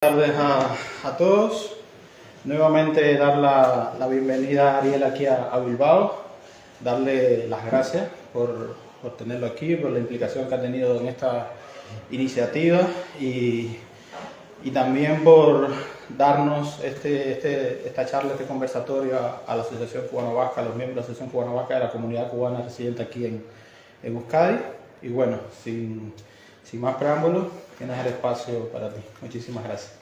tardes a todos. Nuevamente dar la bienvenida a Ariel aquí a Bilbao, darle las gracias por tenerlo aquí, por la implicación que ha tenido en esta iniciativa y también por darnos esta charla, este conversatorio a la Asociación Cubano-Vasca, a los miembros de la Asociación Cubano-Vasca de la comunidad cubana residente aquí en Euskadi. Y bueno, sin más preámbulos, tienes el espacio para ti. Muchísimas gracias.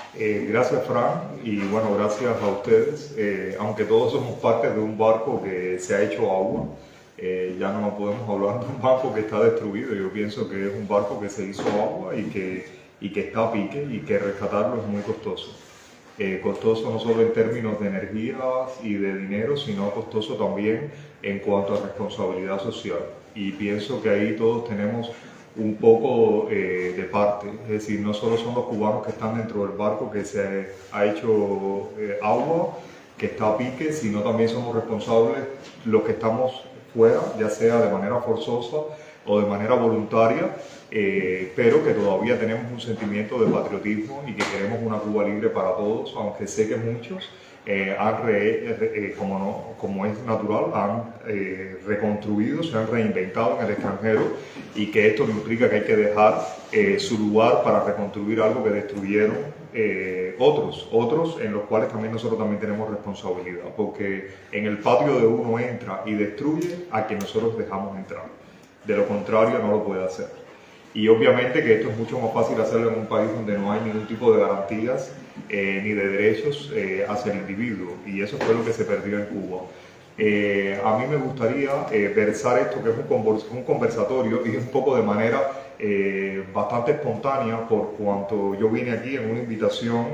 Gracias, Fran, y bueno, gracias a ustedes. Aunque todos somos parte de un barco que se ha hecho agua, ya no podemos hablar de un barco que está destruido. Yo pienso que es un barco que se hizo agua y que está a pique y que rescatarlo es muy costoso. Costoso no solo en términos de energías y de dinero, sino costoso también en cuanto a responsabilidad social. Y pienso que ahí todos tenemos un poco de parte, es decir, no solo son los cubanos que están dentro del barco que se ha hecho agua, que está a pique, sino también somos responsables los que estamos fuera, ya sea de manera forzosa o de manera voluntaria, pero que todavía tenemos un sentimiento de patriotismo y que queremos una Cuba libre para todos, aunque sé que muchos como es natural, han reconstruido, se han reinventado en el extranjero, y que esto implica que hay que dejar su lugar para reconstruir algo que destruyeron otros en los cuales también nosotros también tenemos responsabilidad, porque en el patio de uno entra y destruye a quien nosotros dejamos entrar. De lo contrario no lo puede hacer. Y obviamente que esto es mucho más fácil hacerlo en un país donde no hay ningún tipo de garantías ni de derechos hacia el individuo, y eso fue lo que se perdió en Cuba. A mí me gustaría versar esto, que es un conversatorio, y un poco de manera bastante espontánea, por cuanto yo vine aquí en una invitación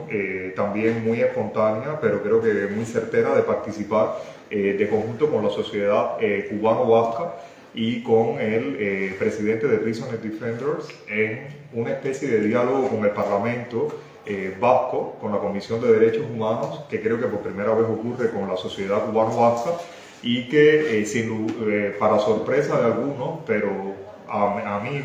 también muy espontánea, pero creo que muy certera, de participar de conjunto con la sociedad cubano-vasca y con el presidente de Prisoner Defenders en una especie de diálogo con el Parlamento vasco, con la Comisión de Derechos Humanos, que creo que por primera vez ocurre con la sociedad cubano-vasca, y que para sorpresa de algunos, pero a mí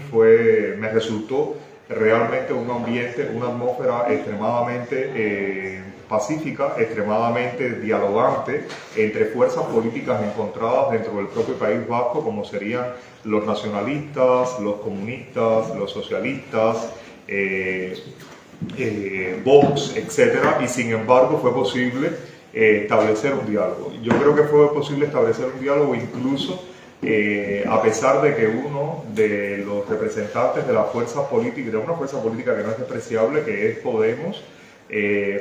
me resultó realmente un ambiente, una atmósfera extremadamente pacífica, extremadamente dialogante entre fuerzas políticas encontradas dentro del propio País Vasco, como serían los nacionalistas, los comunistas, los socialistas, Vox, etc. Y sin embargo fue posible establecer un diálogo. Yo creo que fue posible establecer un diálogo incluso a pesar de que uno de los representantes de las fuerzas políticas, de una fuerza política que no es despreciable, que es Podemos,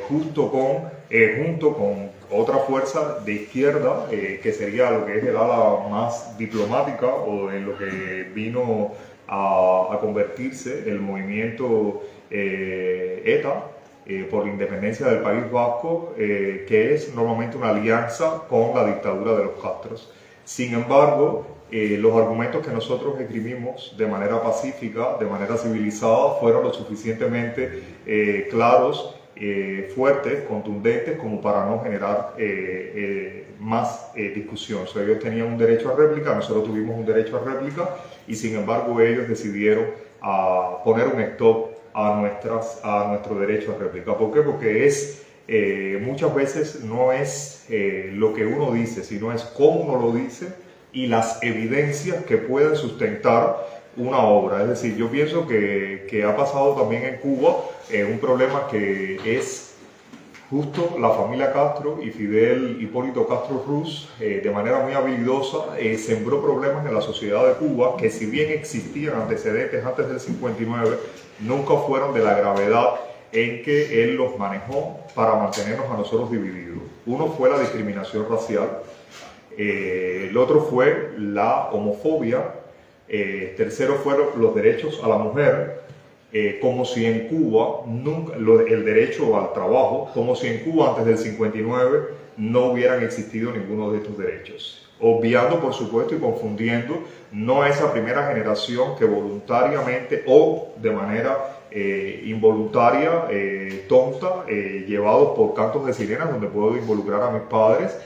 junto con otra fuerza de izquierda, que sería lo que es el ala más diplomática, o en lo que vino a convertirse el movimiento ETA, por la independencia del País Vasco, que es normalmente una alianza con la dictadura de los Castros. Sin embargo, los argumentos que nosotros escribimos de manera pacífica, de manera civilizada, fueron lo suficientemente claros, fuertes, contundentes, como para no generar más discusión. O sea, ellos tenían un derecho a réplica, nosotros tuvimos un derecho a réplica, y sin embargo ellos decidieron poner un stop a nuestro derecho a réplica. ¿Por qué? Porque muchas veces no es lo que uno dice, sino es cómo uno lo dice y las evidencias que pueden sustentar una obra. Es decir, yo pienso que ha pasado también en Cuba un problema, que es justo la familia Castro y Fidel Hipólito Castro Ruz, de manera muy habilidosa, sembró problemas en la sociedad de Cuba que, si bien existían antecedentes antes del 59, nunca fueron de la gravedad en que él los manejó para mantenernos a nosotros divididos. Uno fue la discriminación racial, el otro fue la homofobia, tercero fueron los derechos a la mujer, como si en Cuba, el derecho al trabajo, como si en Cuba antes del 59 no hubieran existido ninguno de estos derechos. Obviando, por supuesto, y confundiendo no a esa primera generación que voluntariamente o de manera involuntaria, tonta, llevados por cantos de sirenas, donde puedo involucrar a mis padres,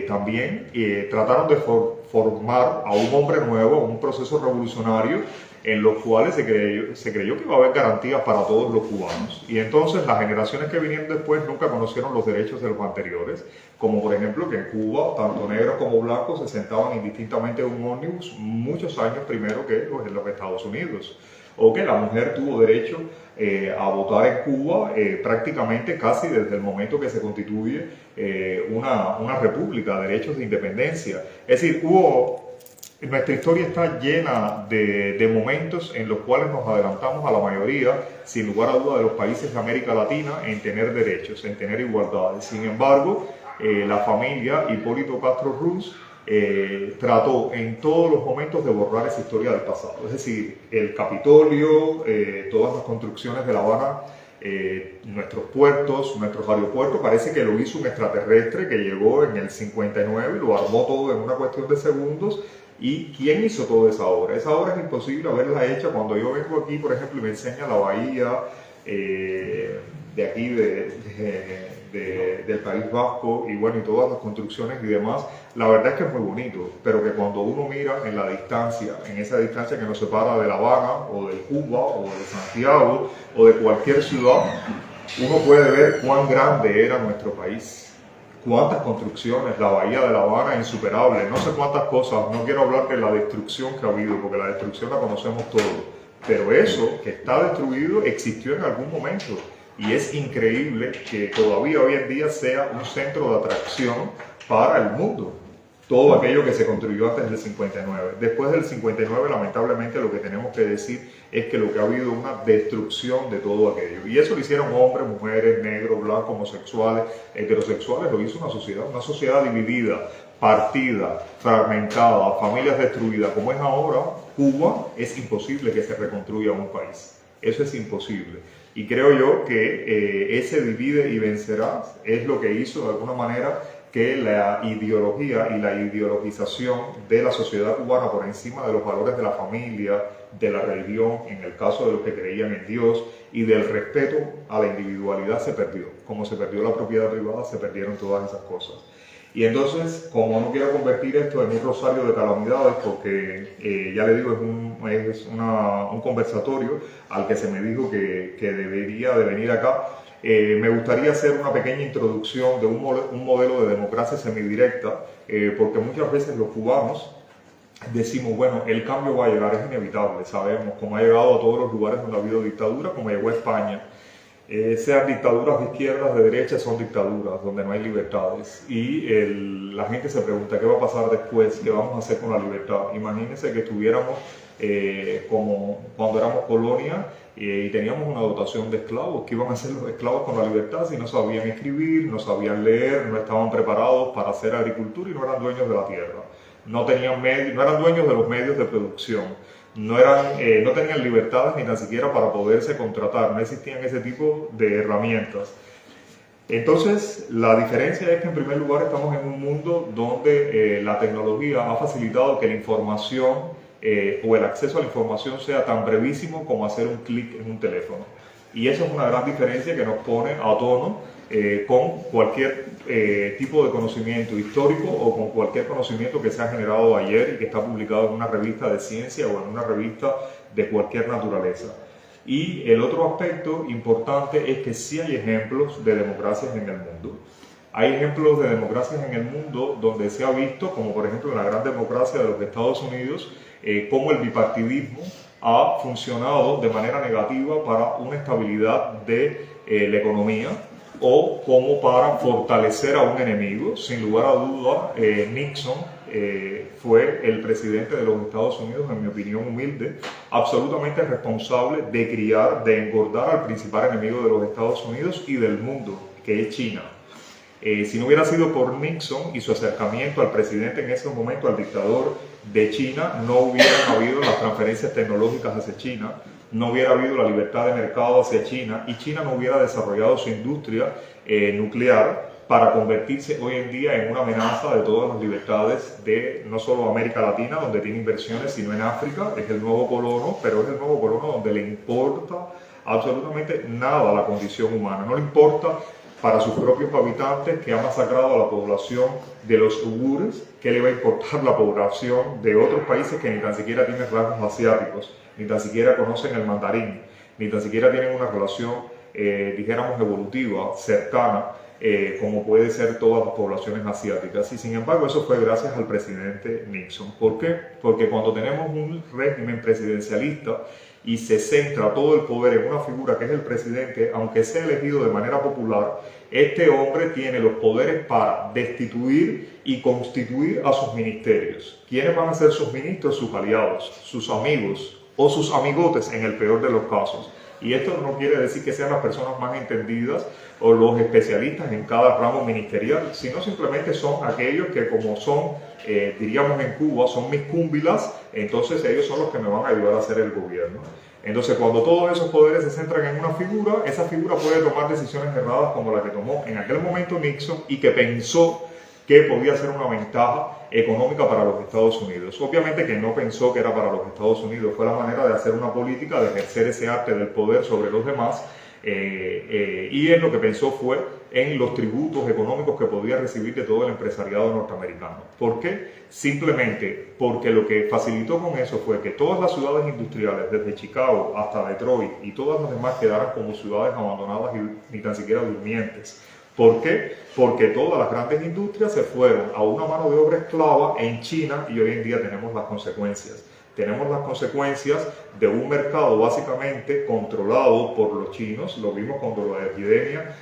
también trataron de formar a un hombre nuevo, un proceso revolucionario en los cuales se creyó que iba a haber garantías para todos los cubanos. Y entonces las generaciones que vinieron después nunca conocieron los derechos de los anteriores, como por ejemplo que en Cuba tanto negros como blancos se sentaban indistintamente en un ómnibus muchos años primero que en los Estados Unidos, o que la mujer tuvo derecho a votar en Cuba prácticamente casi desde el momento que se constituye una república, derechos de independencia. Es decir, nuestra historia está llena de momentos en los cuales nos adelantamos a la mayoría, sin lugar a duda, de los países de América Latina en tener derechos, en tener igualdades. Sin embargo, la familia Hipólito Castro Ruz trató en todos los momentos de borrar esa historia del pasado. Es decir, el Capitolio, todas las construcciones de La Habana, nuestros puertos, nuestros aeropuertos, parece que lo hizo un extraterrestre que llegó en el 59 y lo armó todo en una cuestión de segundos. ¿Y quién hizo toda esa obra? Esa obra es imposible haberla hecha cuando yo vengo aquí, por ejemplo, y me enseña la bahía de aquí, del País Vasco, y bueno, y todas las construcciones y demás. La verdad es que es muy bonito, pero que cuando uno mira en la distancia, en esa distancia que nos separa de La Habana, o de Cuba, o de Santiago, o de cualquier ciudad, uno puede ver cuán grande era nuestro país. Cuántas construcciones, la bahía de La Habana insuperable, no sé cuántas cosas, no quiero hablar de la destrucción que ha habido, porque la destrucción la conocemos todos, pero eso que está destruido existió en algún momento y es increíble que todavía hoy en día sea un centro de atracción para el mundo. Todo aquello que se construyó antes del 59. Después del 59, lamentablemente, lo que tenemos que decir es que lo que ha habido es una destrucción de todo aquello. Y eso lo hicieron hombres, mujeres, negros, blancos, homosexuales, heterosexuales. Lo hizo una sociedad dividida, partida, fragmentada, familias destruidas. Como es ahora, Cuba, es imposible que se reconstruya un país. Eso es imposible. Y creo yo que ese divide y vencerás es lo que hizo de alguna manera que la ideología y la ideologización de la sociedad cubana por encima de los valores de la familia, de la religión, en el caso de los que creían en Dios, y del respeto a la individualidad se perdió. Como se perdió la propiedad privada, se perdieron todas esas cosas. Y entonces, como no quiero convertir esto en un rosario de calamidades, porque ya le digo, es un conversatorio al que se me dijo que debería de venir acá, me gustaría hacer una pequeña introducción de un modelo de democracia semidirecta, porque muchas veces los cubanos decimos, bueno, el cambio va a llegar, es inevitable, sabemos, como ha llegado a todos los lugares donde ha habido dictadura, como llegó a España. Sean dictaduras de izquierdas, de derecha, son dictaduras donde no hay libertades. Y la gente se pregunta qué va a pasar después, qué vamos a hacer con la libertad. Imagínense que estuviéramos como cuando éramos colonia y teníamos una dotación de esclavos. ¿Qué iban a hacer los esclavos con la libertad si no sabían escribir, no sabían leer, no estaban preparados para hacer agricultura y no eran dueños de la tierra? No eran dueños de los medios de producción. No tenían libertades ni tan siquiera para poderse contratar, no existían ese tipo de herramientas. Entonces, la diferencia es que en primer lugar estamos en un mundo donde la tecnología ha facilitado que la información o el acceso a la información sea tan brevísimo como hacer un clic en un teléfono. Y eso es una gran diferencia que nos pone a tono con cualquier tipo de conocimiento histórico o con cualquier conocimiento que se ha generado ayer y que está publicado en una revista de ciencia o en una revista de cualquier naturaleza. Y el otro aspecto importante es que sí hay ejemplos de democracias en el mundo. Hay ejemplos de democracias en el mundo donde se ha visto, como por ejemplo en la gran democracia de los Estados Unidos, cómo el bipartidismo ha funcionado de manera negativa para una estabilidad de la economía o como para fortalecer a un enemigo. Sin lugar a duda, Nixon fue el presidente de los Estados Unidos, en mi opinión humilde, absolutamente responsable de criar, de engordar al principal enemigo de los Estados Unidos y del mundo, que es China. Si no hubiera sido por Nixon y su acercamiento al presidente en ese momento, al dictador de China, no hubieran habido las transferencias tecnológicas hacia China, no hubiera habido la libertad de mercado hacia China y China no hubiera desarrollado su industria nuclear para convertirse hoy en día en una amenaza de todas las libertades de no solo América Latina, donde tiene inversiones, sino en África. Es el nuevo colono, pero es el nuevo colono donde le importa absolutamente nada a la condición humana. No le importa para sus propios habitantes, que ha masacrado a la población de los uigures. ¿Qué le va a importar la población de otros países que ni tan siquiera tienen rasgos asiáticos, ni tan siquiera conocen el mandarín, ni tan siquiera tienen una relación, dijéramos, evolutiva, cercana, como puede ser todas las poblaciones asiáticas? Y sin embargo eso fue gracias al presidente Nixon. ¿Por qué? Porque cuando tenemos un régimen presidencialista y se centra todo el poder en una figura que es el presidente, aunque sea elegido de manera popular, este hombre tiene los poderes para destituir y constituir a sus ministerios. ¿Quiénes van a ser sus ministros? Sus aliados, sus amigos o sus amigotes en el peor de los casos. Y esto no quiere decir que sean las personas más entendidas o los especialistas en cada ramo ministerial, sino simplemente son aquellos que, como son, diríamos en Cuba, son mis cúmbilas, entonces ellos son los que me van a ayudar a hacer el gobierno. Entonces, cuando todos esos poderes se centran en una figura, esa figura puede tomar decisiones erradas como la que tomó en aquel momento Nixon y que pensó que podía ser una ventaja económica para los Estados Unidos. Obviamente que no pensó que era para los Estados Unidos, fue la manera de hacer una política, de ejercer ese arte del poder sobre los demás, y él lo que pensó fue en los tributos económicos que podía recibir de todo el empresariado norteamericano. ¿Por qué? Simplemente porque lo que facilitó con eso fue que todas las ciudades industriales, desde Chicago hasta Detroit y todas las demás, quedaran como ciudades abandonadas y ni tan siquiera durmientes. ¿Por qué? Porque todas las grandes industrias se fueron a una mano de obra esclava en China y hoy en día tenemos las consecuencias. Tenemos las consecuencias de un mercado básicamente controlado por los chinos. Lo vimos cuando la epidemia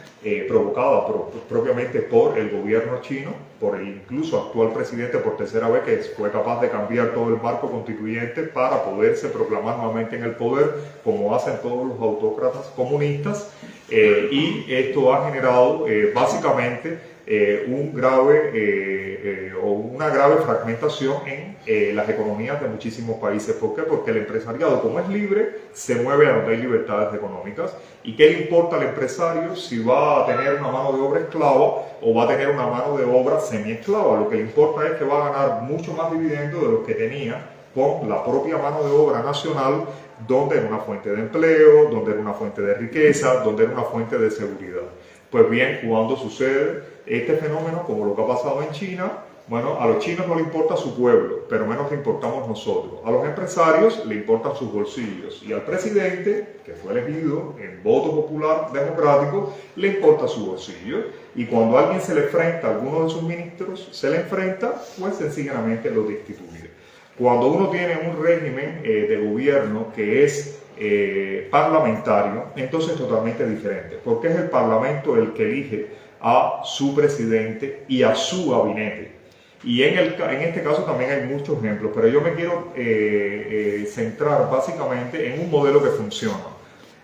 provocada propiamente por el gobierno chino, por el incluso actual presidente por tercera vez, que fue capaz de cambiar todo el marco constituyente para poderse proclamar nuevamente en el poder, como hacen todos los autócratas comunistas. Y esto ha generado básicamente una grave fragmentación en las economías de muchísimos países. ¿Por qué? Porque el empresariado, como es libre, se mueve a donde hay libertades económicas. ¿Y qué le importa al empresario si va a tener una mano de obra esclava o va a tener una mano de obra semi-esclava? Lo que le importa es que va a ganar mucho más dividendo de los que tenía con la propia mano de obra nacional, donde era una fuente de empleo, donde era una fuente de riqueza, donde era una fuente de seguridad. Pues bien, cuando sucede este fenómeno, como lo que ha pasado en China, bueno, a los chinos no le importa su pueblo, pero menos le importamos nosotros. A los empresarios le importan sus bolsillos y al presidente, que fue elegido en voto popular democrático, le importa su bolsillo. Y cuando a alguien se le enfrenta, a alguno de sus ministros se le enfrenta, pues sencillamente lo destituye. Cuando uno tiene un régimen de gobierno que es parlamentario, entonces es totalmente diferente, porque es el parlamento el que elige a su presidente y a su gabinete. Y en este caso también hay muchos ejemplos, pero yo me quiero centrar básicamente en un modelo que funciona.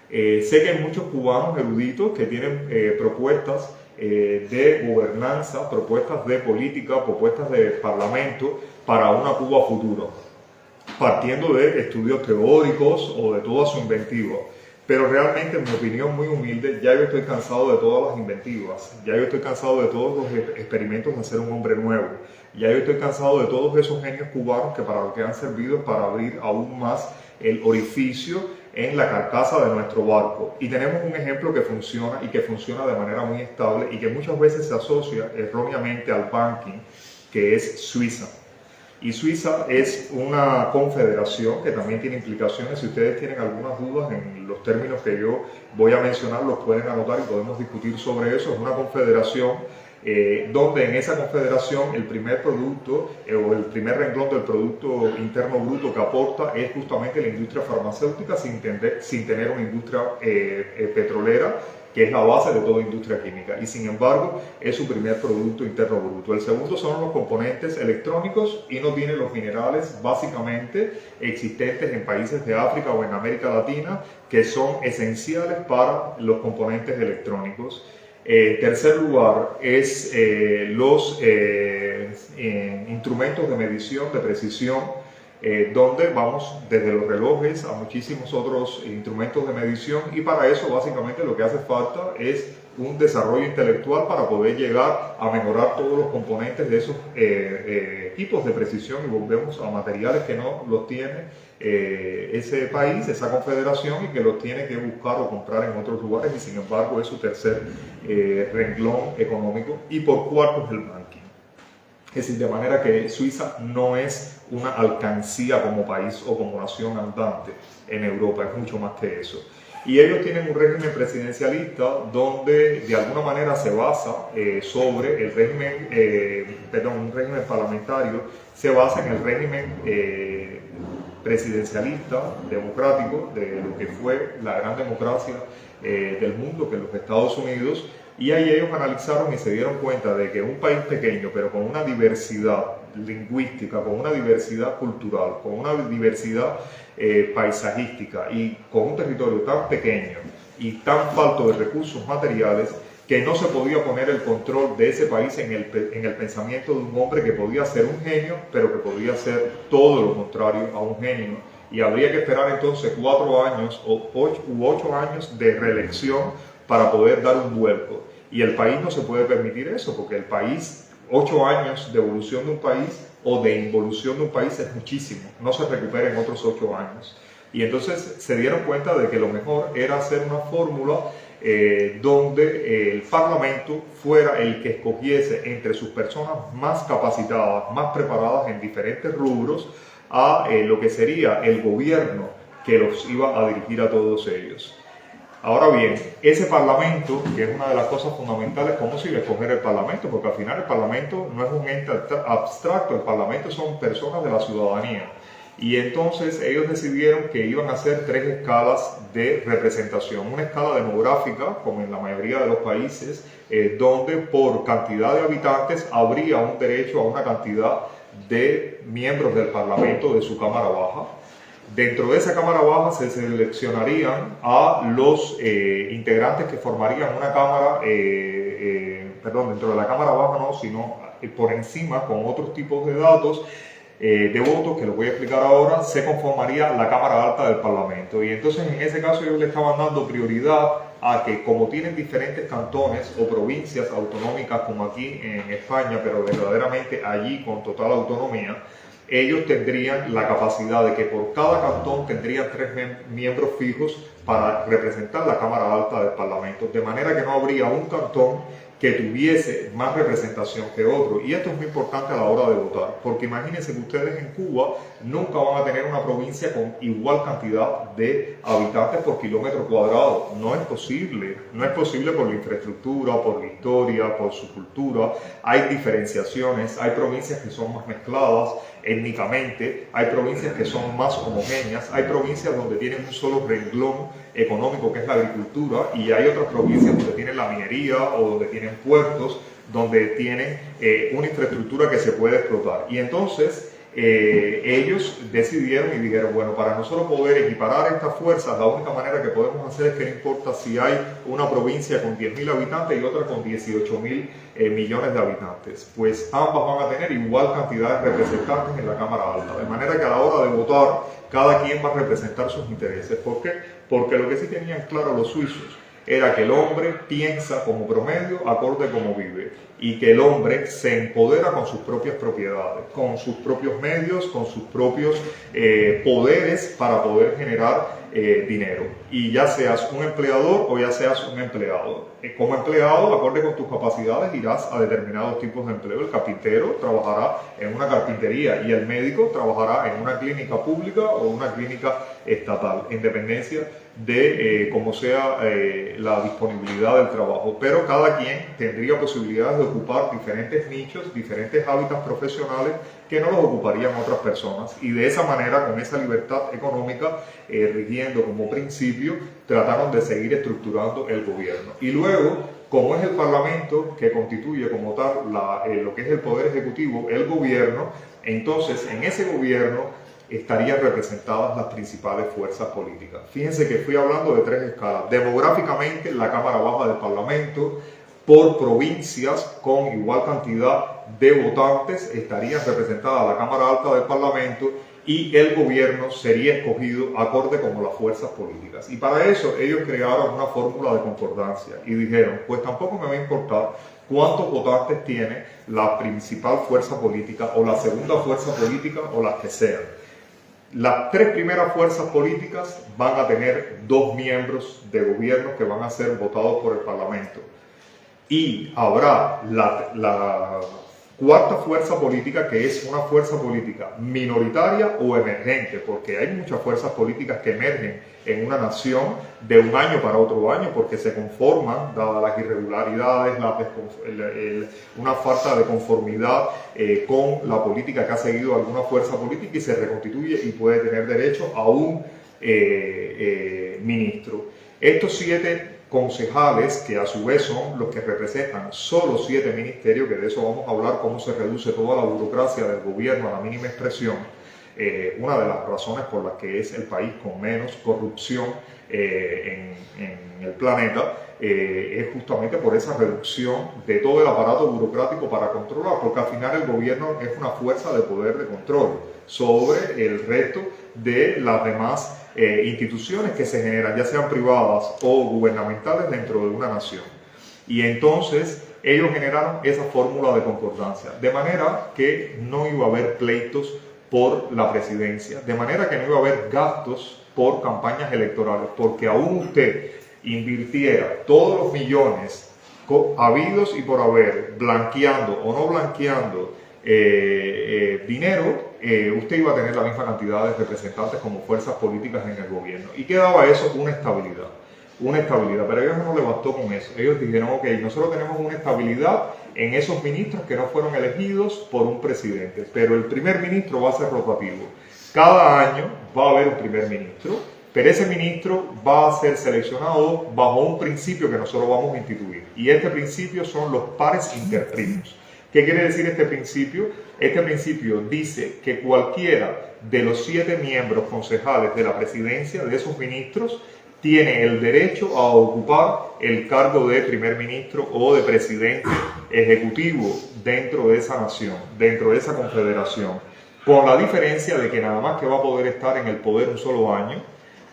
Sé que hay muchos cubanos eruditos que tienen propuestas de gobernanza, propuestas de política, propuestas de parlamento para una Cuba futura, partiendo de estudios teóricos o de toda su inventiva. Pero realmente, en mi opinión muy humilde, ya yo estoy cansado de todas las inventivas, ya yo estoy cansado de todos los experimentos de hacer un hombre nuevo, ya yo estoy cansado de todos esos genios cubanos que para lo que han servido es para abrir aún más el orificio en la carcasa de nuestro barco. Y tenemos un ejemplo que funciona y que funciona de manera muy estable y que muchas veces se asocia erróneamente al banking, que es Suiza. Y Suiza es una confederación que también tiene implicaciones. Si ustedes tienen algunas dudas en los términos que yo voy a mencionar, los pueden anotar y podemos discutir sobre eso. Es una confederación donde en esa confederación el primer producto o el primer renglón del Producto Interno Bruto que aporta es justamente la industria farmacéutica, sin tener una industria petrolera, que es la base de toda industria química, y sin embargo es su primer Producto Interno Bruto. El segundo son los componentes electrónicos y no tiene los minerales básicamente existentes en países de África o en América Latina que son esenciales para los componentes electrónicos. Tercer lugar es los instrumentos de medición de precisión, donde vamos desde los relojes a muchísimos otros instrumentos de medición, y para eso básicamente lo que hace falta es un desarrollo intelectual para poder llegar a mejorar todos los componentes de esos equipos de precisión, y volvemos a materiales que no los tiene ese país, esa confederación, y que los tiene que buscar o comprar en otros lugares, y sin embargo es su tercer renglón económico, y por cuarto es el banking. Es decir, de manera que Suiza no es una alcancía como país o como nación andante en Europa, es mucho más que eso. Y ellos tienen un régimen presidencialista donde de alguna manera se basa sobre el régimen, un régimen parlamentario, se basa en el régimen presidencialista democrático de lo que fue la gran democracia del mundo, que es los Estados Unidos. Y ahí ellos analizaron y se dieron cuenta de que un país pequeño, pero con una diversidad lingüística, con una diversidad cultural, con una diversidad paisajística, y con un territorio tan pequeño y tan falto de recursos materiales, que no se podía poner el control de ese país en el pensamiento de un hombre que podía ser un genio, pero que podía ser todo lo contrario a un genio. Y habría que esperar entonces 4 años u 8 años de reelección para poder dar un vuelco. Y el país no se puede permitir eso, porque el país, 8 años de evolución de un país o de involución de un país es muchísimo, no se recupera en otros 8 años. Y entonces se dieron cuenta de que lo mejor era hacer una fórmula donde el Parlamento fuera el que escogiese entre sus personas más capacitadas, más preparadas en diferentes rubros, a lo que sería el gobierno que los iba a dirigir a todos ellos. Ahora bien, ese Parlamento, que es una de las cosas fundamentales, ¿cómo se iba a escoger el Parlamento? Porque al final el Parlamento no es un ente abstracto, el Parlamento son personas de la ciudadanía. Y entonces ellos decidieron que iban a hacer 3 escalas de representación. Una escala demográfica, como en la mayoría de los países, donde por cantidad de habitantes habría un derecho a una cantidad de miembros del Parlamento de su Cámara Baja. Dentro de esa Cámara Baja se seleccionarían a los integrantes que formarían una Cámara, dentro de la Cámara Baja no, sino por encima, con otros tipos de datos de votos, que lo voy a explicar ahora, se conformaría la Cámara Alta del Parlamento. Y entonces en ese caso ellos le estaban dando prioridad a que, como tienen diferentes cantones o provincias autonómicas como aquí en España, pero verdaderamente allí con total autonomía, ellos tendrían la capacidad de que por cada cantón tendrían 3 miembros fijos para representar la Cámara Alta del Parlamento, de manera que no habría un cantón que tuviese más representación que otro. Y esto es muy importante a la hora de votar, porque imagínense que ustedes en Cuba nunca van a tener una provincia con igual cantidad de habitantes por kilómetro cuadrado. No es posible por la infraestructura, por la historia, por su cultura. Hay diferenciaciones, hay provincias que son más mezcladas étnicamente, hay provincias que son más homogéneas, hay provincias donde tienen un solo renglón económico, que es la agricultura, y hay otras provincias donde tienen la minería o donde tienen puertos, donde tienen una infraestructura que se puede explotar. Y entonces ellos decidieron y dijeron, bueno, para nosotros poder equiparar estas fuerzas, la única manera que podemos hacer es que no importa si hay una provincia con 10.000 habitantes y otra con 18.000 millones de habitantes, pues ambas van a tener igual cantidad de representantes en la Cámara Alta, de manera que a la hora de votar cada quien va a representar sus intereses. ¿Por qué? Porque lo que sí tenían claro los suizos era que el hombre piensa como promedio acorde como vive, y que el hombre se empodera con sus propias propiedades, con sus propios medios, con sus propios poderes para poder generar dinero. Y ya seas un empleador o ya seas un empleado. Como empleado, acorde con tus capacidades, irás a determinados tipos de empleo. El carpintero trabajará en una carpintería y el médico trabajará en una clínica pública o una clínica estatal, en dependencia de cómo sea la disponibilidad del trabajo. Pero cada quien tendría posibilidades de ocupar diferentes nichos, diferentes hábitats profesionales que no los ocuparían otras personas, y de esa manera, con esa libertad económica rigiendo como principio, trataron de seguir estructurando el gobierno. Y luego, como es el Parlamento que constituye como tal lo que es el Poder Ejecutivo, el gobierno, entonces en ese gobierno estarían representadas las principales fuerzas políticas. Fíjense que fui hablando de 3 escalas. Demográficamente, la Cámara Baja del Parlamento, por provincias con igual cantidad de votantes estarían representadas la Cámara Alta del Parlamento, y el gobierno sería escogido acorde como las fuerzas políticas. Y para eso ellos crearon una fórmula de concordancia y dijeron, pues tampoco me va a importar cuántos votantes tiene la principal fuerza política o la segunda fuerza política o las que sean. Las tres primeras fuerzas políticas van a tener 2 miembros de gobierno que van a ser votados por el Parlamento. Y habrá la cuarta fuerza política, que es una fuerza política minoritaria o emergente, porque hay muchas fuerzas políticas que emergen en una nación de un año para otro año porque se conforman, dadas las irregularidades, una falta de conformidad con la política que ha seguido alguna fuerza política, y se reconstituye y puede tener derecho a un ministro. Estos 7 concejales, que a su vez son los que representan solo 7 ministerios, que de eso vamos a hablar, cómo se reduce toda la burocracia del gobierno a la mínima expresión. Una de las razones por las que es el país con menos corrupción en el planeta es justamente por esa reducción de todo el aparato burocrático para controlar, porque al final el gobierno es una fuerza de poder de control sobre el resto de las demás instituciones que se generan, ya sean privadas o gubernamentales, dentro de una nación. Y entonces ellos generaron esa fórmula de concordancia, de manera que no iba a haber pleitos por la presidencia, de manera que no iba a haber gastos por campañas electorales, porque aún usted invirtiera todos los millones habidos y por haber, blanqueando o no blanqueando dinero, usted iba a tener la misma cantidad de representantes como fuerzas políticas en el gobierno. ¿Y qué daba eso? Una estabilidad. Pero a ellos no les bastó con eso. Ellos dijeron, ok, nosotros tenemos una estabilidad en esos ministros que no fueron elegidos por un presidente, pero el primer ministro va a ser rotativo. Cada año va a haber un primer ministro, pero ese ministro va a ser seleccionado bajo un principio que nosotros vamos a instituir. Y este principio son los pares interprimos. ¿Qué quiere decir este principio? Este principio dice que cualquiera de los 7 miembros concejales de la presidencia, de esos ministros, tiene el derecho a ocupar el cargo de primer ministro o de presidente ejecutivo dentro de esa nación, dentro de esa confederación, con la diferencia de que nada más que va a poder estar en el poder un solo año,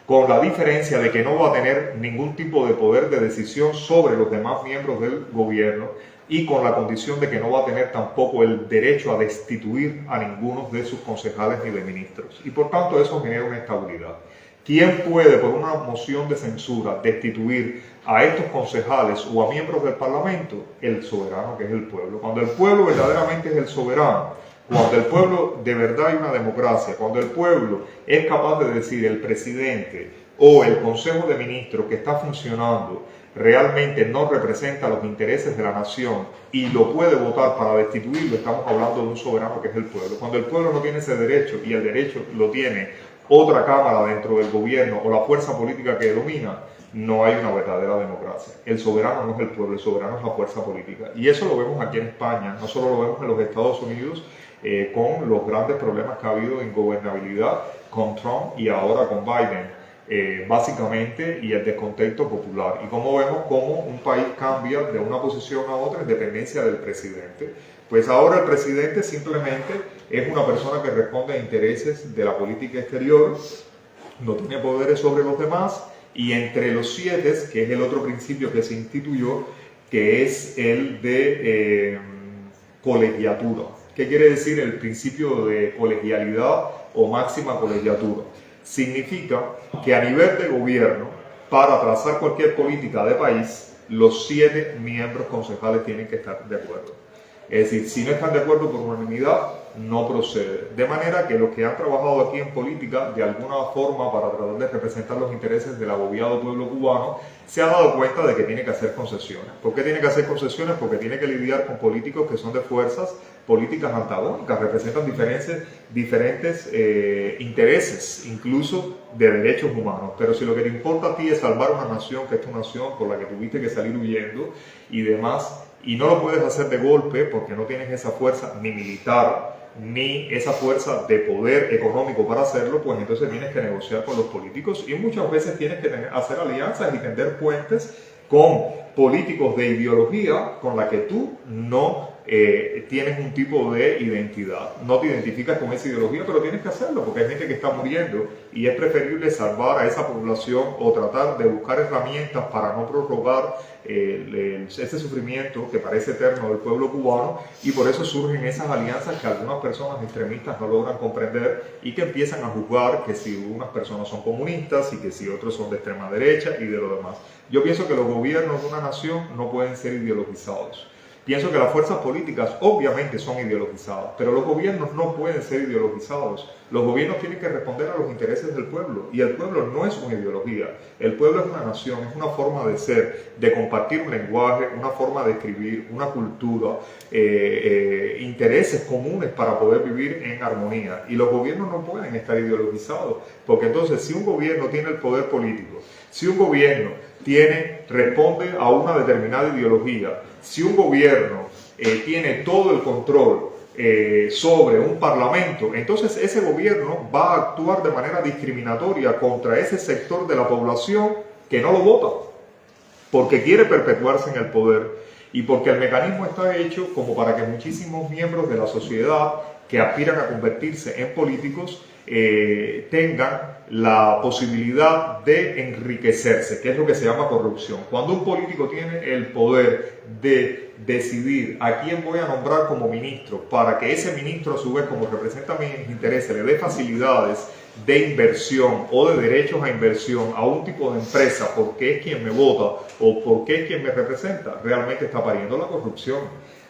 con la diferencia de que no va a tener ningún tipo de poder de decisión sobre los demás miembros del gobierno, y con la condición de que no va a tener tampoco el derecho a destituir a ninguno de sus concejales ni de ministros. Y por tanto eso genera una estabilidad. ¿Quién puede, por una moción de censura, destituir a estos concejales o a miembros del Parlamento? El soberano, que es el pueblo. Cuando el pueblo verdaderamente es el soberano, cuando el pueblo de verdad hay una democracia, cuando el pueblo es capaz de decir el presidente o el Consejo de Ministros que está funcionando realmente no representa los intereses de la nación y lo puede votar para destituirlo, estamos hablando de un soberano que es el pueblo. Cuando el pueblo no tiene ese derecho y el derecho lo tiene otra cámara dentro del gobierno o la fuerza política que domina, no hay una verdadera democracia. El soberano no es el pueblo, el soberano es la fuerza política. Y eso lo vemos aquí en España, no solo lo vemos en los Estados Unidos, con los grandes problemas que ha habido en gobernabilidad con Trump y ahora con Biden. Básicamente, y el descontento popular, y como vemos cómo un país cambia de una posición a otra en dependencia del presidente. Pues ahora el presidente simplemente es una persona que responde a intereses de la política exterior, no tiene poderes sobre los demás, y entre los 7, que es el otro principio que se instituyó, que es el de colegiatura. ¿Qué quiere decir el principio de colegialidad o máxima colegiatura? Significa que a nivel de gobierno, para trazar cualquier política de país, los 7 miembros concejales tienen que estar de acuerdo. Es decir, si no están de acuerdo por unanimidad, no procede. De manera que los que han trabajado aquí en política, de alguna forma, para tratar de representar los intereses del agobiado pueblo cubano, se han dado cuenta de que tiene que hacer concesiones. ¿Por qué tiene que hacer concesiones? Porque tiene que lidiar con políticos que son de fuerzas políticas antagónicas, representan diferentes intereses, incluso de derechos humanos. Pero si lo que te importa a ti es salvar una nación, que es tu nación, por la que tuviste que salir huyendo y demás, y no lo puedes hacer de golpe porque no tienes esa fuerza ni militar, ni esa fuerza de poder económico para hacerlo, pues entonces tienes que negociar con los políticos y muchas veces tienes que hacer alianzas y tender puentes con políticos de ideología con la que tú no tienes un tipo de identidad. No te identificas con esa ideología, pero tienes que hacerlo porque hay gente que está muriendo y es preferible salvar a esa población o tratar de buscar herramientas para no prorrogar ese sufrimiento que parece eterno del pueblo cubano, y por eso surgen esas alianzas que algunas personas extremistas no logran comprender y que empiezan a juzgar que si unas personas son comunistas y que si otros son de extrema derecha y de lo demás. Yo pienso que los gobiernos de una nación no pueden ser ideologizados. Pienso que las fuerzas políticas obviamente son ideologizadas, pero los gobiernos no pueden ser ideologizados. Los gobiernos tienen que responder a los intereses del pueblo, y el pueblo no es una ideología. El pueblo es una nación, es una forma de ser, de compartir un lenguaje, una forma de escribir, una cultura, intereses comunes para poder vivir en armonía. Y los gobiernos no pueden estar ideologizados, porque entonces si un gobierno tiene el poder político, si un gobierno responde a una determinada ideología, si un gobierno tiene todo el control sobre un parlamento, entonces ese gobierno va a actuar de manera discriminatoria contra ese sector de la población que no lo vota, porque quiere perpetuarse en el poder y porque el mecanismo está hecho como para que muchísimos miembros de la sociedad que aspiran a convertirse en políticos tengan la posibilidad de enriquecerse, que es lo que se llama corrupción. Cuando un político tiene el poder de decidir a quién voy a nombrar como ministro, para que ese ministro a su vez, como representa mis intereses, le dé facilidades de inversión o de derechos a inversión a un tipo de empresa porque es quien me vota o porque es quien me representa, realmente está pariendo la corrupción.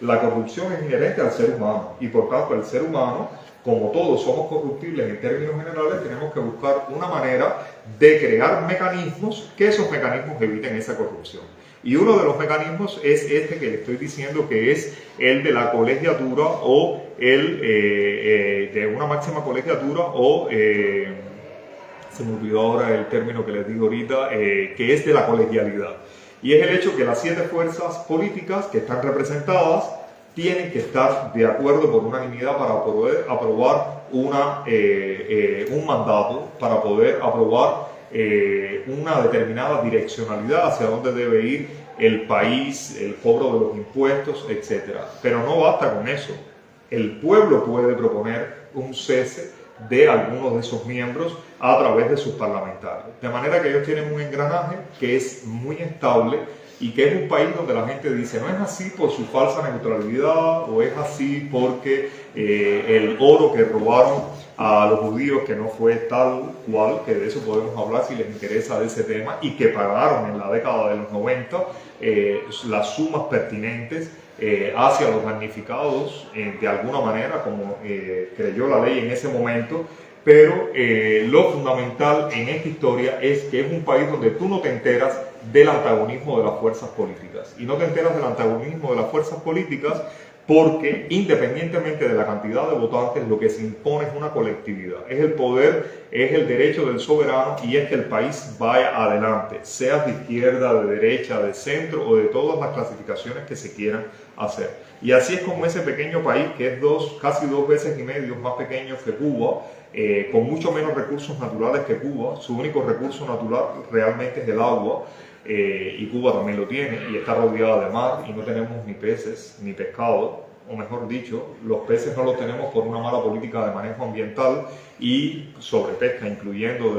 La corrupción es inherente al ser humano y por tanto el ser humano, como todos somos corruptibles en términos generales, tenemos que buscar una manera de crear mecanismos que esos mecanismos eviten esa corrupción. Y uno de los mecanismos es este que le estoy diciendo, que es el de la colegiatura o el de una máxima colegiatura o se me olvidó ahora el término que les digo ahorita, que es de la colegialidad. Y es el hecho que las 7 fuerzas políticas que están representadas tienen que estar de acuerdo por unanimidad para poder aprobar un mandato, para poder aprobar una determinada direccionalidad hacia dónde debe ir el país, el cobro de los impuestos, etc. Pero no basta con eso. El pueblo puede proponer un cese de algunos de esos miembros a través de sus parlamentarios. De manera que ellos tienen un engranaje que es muy estable y que es un país donde la gente dice, no es así por su falsa neutralidad o es así porque el oro que robaron a los judíos, que no fue tal cual, que de eso podemos hablar si les interesa de ese tema, y que pagaron en la década de los 90 las sumas pertinentes hacia los damnificados de alguna manera, como creyó la ley en ese momento. Pero lo fundamental en esta historia es que es un país donde tú no te enteras del antagonismo de las fuerzas políticas. Y no te enteras del antagonismo de las fuerzas políticas porque independientemente de la cantidad de votantes, lo que se impone es una colectividad. Es el poder, es el derecho del soberano y es que el país vaya adelante, seas de izquierda, de derecha, de centro o de todas las clasificaciones que se quieran hacer. Y así es como ese pequeño país, que es casi 2 veces y medio más pequeño que Cuba, con mucho menos recursos naturales que Cuba, su único recurso natural realmente es el agua, y Cuba también lo tiene y está rodeada de mar y no tenemos ni peces ni pescado, o mejor dicho, los peces no los tenemos por una mala política de manejo ambiental y sobrepesca, incluyendo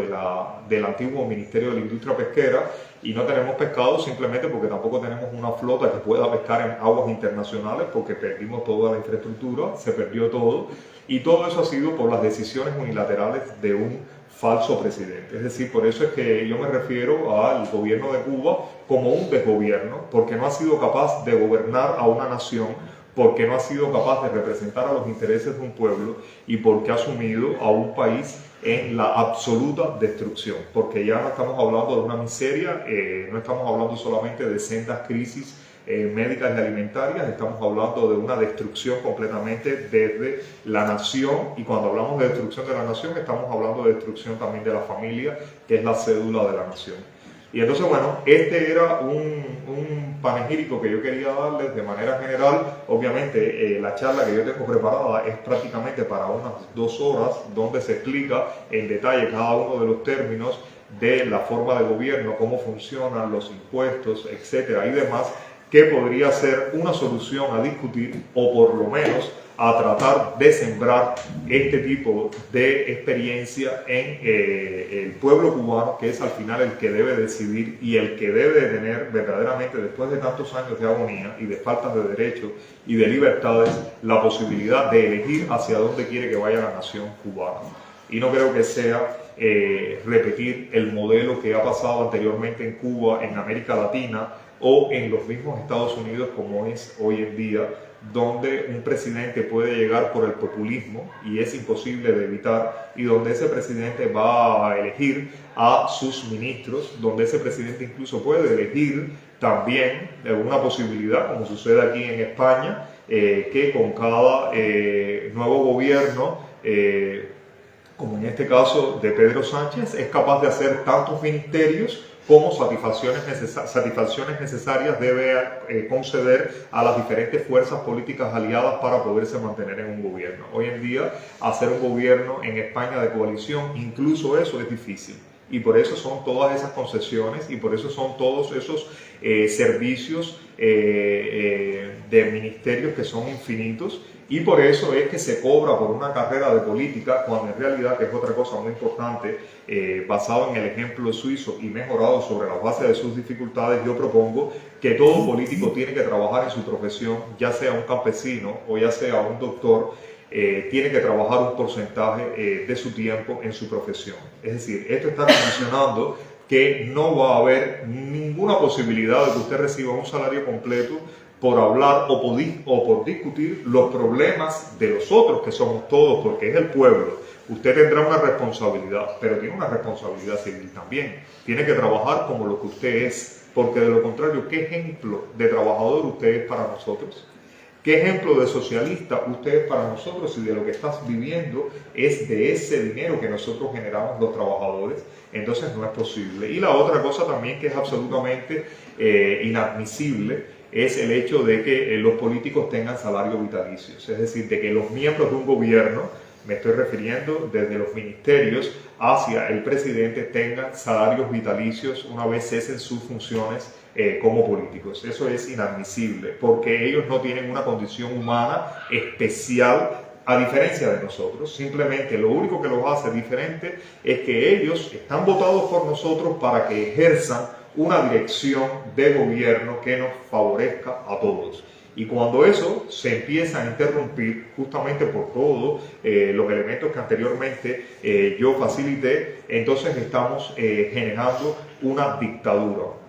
del antiguo Ministerio de la Industria Pesquera, y no tenemos pescado simplemente porque tampoco tenemos una flota que pueda pescar en aguas internacionales porque perdimos toda la infraestructura, se perdió todo, y todo eso ha sido por las decisiones unilaterales de un falso presidente. Es decir, por eso es que yo me refiero al gobierno de Cuba como un desgobierno, porque no ha sido capaz de gobernar a una nación, porque no ha sido capaz de representar a los intereses de un pueblo y porque ha sumido a un país en la absoluta destrucción, porque ya no estamos hablando de una miseria, no estamos hablando solamente de sendas crisis médicas y alimentarias, estamos hablando de una destrucción completamente desde la nación, y cuando hablamos de destrucción de la nación estamos hablando de destrucción también de la familia, que es la cédula de la nación. Y entonces, bueno, este era un panegírico que yo quería darles de manera general. Obviamente, la charla que yo tengo preparada es prácticamente para unas 2 horas, donde se explica en detalle cada uno de los términos de la forma de gobierno, cómo funcionan los impuestos, etcétera, y demás, que podría ser una solución a discutir, o por lo menos a tratar de sembrar este tipo de experiencia en el pueblo cubano, que es al final el que debe decidir y el que debe de tener verdaderamente, después de tantos años de agonía y de faltas de derechos y de libertades, la posibilidad de elegir hacia dónde quiere que vaya la nación cubana. Y no creo que sea repetir el modelo que ha pasado anteriormente en Cuba, en América Latina o en los mismos Estados Unidos, como es hoy en día, donde un presidente puede llegar por el populismo y es imposible de evitar, y donde ese presidente va a elegir a sus ministros, donde ese presidente incluso puede elegir también una posibilidad, como sucede aquí en España, que con cada nuevo gobierno, como en este caso de Pedro Sánchez, es capaz de hacer tantos ministerios como satisfacciones necesarias debe conceder a las diferentes fuerzas políticas aliadas para poderse mantener en un gobierno. Hoy en día, hacer un gobierno en España de coalición, incluso eso es difícil. Y por eso son todas esas concesiones y por eso son todos esos servicios de ministerios que son infinitos. Y por eso es que se cobra por una carrera de política, cuando en realidad, que es otra cosa muy importante, basado en el ejemplo suizo y mejorado sobre la base de sus dificultades, yo propongo que todo político tiene que trabajar en su profesión, ya sea un campesino o ya sea un doctor, tiene que trabajar un porcentaje de su tiempo en su profesión. Es decir, esto está condicionando que no va a haber ninguna posibilidad de que usted reciba un salario completo por hablar o por discutir los problemas de los otros, que somos todos, porque es el pueblo. Usted tendrá una responsabilidad, pero tiene una responsabilidad civil también. Tiene que trabajar como lo que usted es, porque de lo contrario, ¿qué ejemplo de trabajador usted es para nosotros? ¿Qué ejemplo de socialista usted es para nosotros si de lo que estás viviendo es de ese dinero que nosotros generamos los trabajadores? Entonces no es posible. Y la otra cosa también que es absolutamente inadmisible es el hecho de que los políticos tengan salarios vitalicios. Es decir, de que los miembros de un gobierno, me estoy refiriendo desde los ministerios hacia el presidente, tengan salarios vitalicios una vez cesen sus funciones como políticos. Eso es inadmisible, porque ellos no tienen una condición humana especial a diferencia de nosotros. Simplemente lo único que los hace diferente es que ellos están votados por nosotros para que ejerzan una dirección de gobierno que nos favorezca a todos. Y cuando eso se empieza a interrumpir justamente por todos los elementos que anteriormente yo facilité, entonces estamos generando una dictadura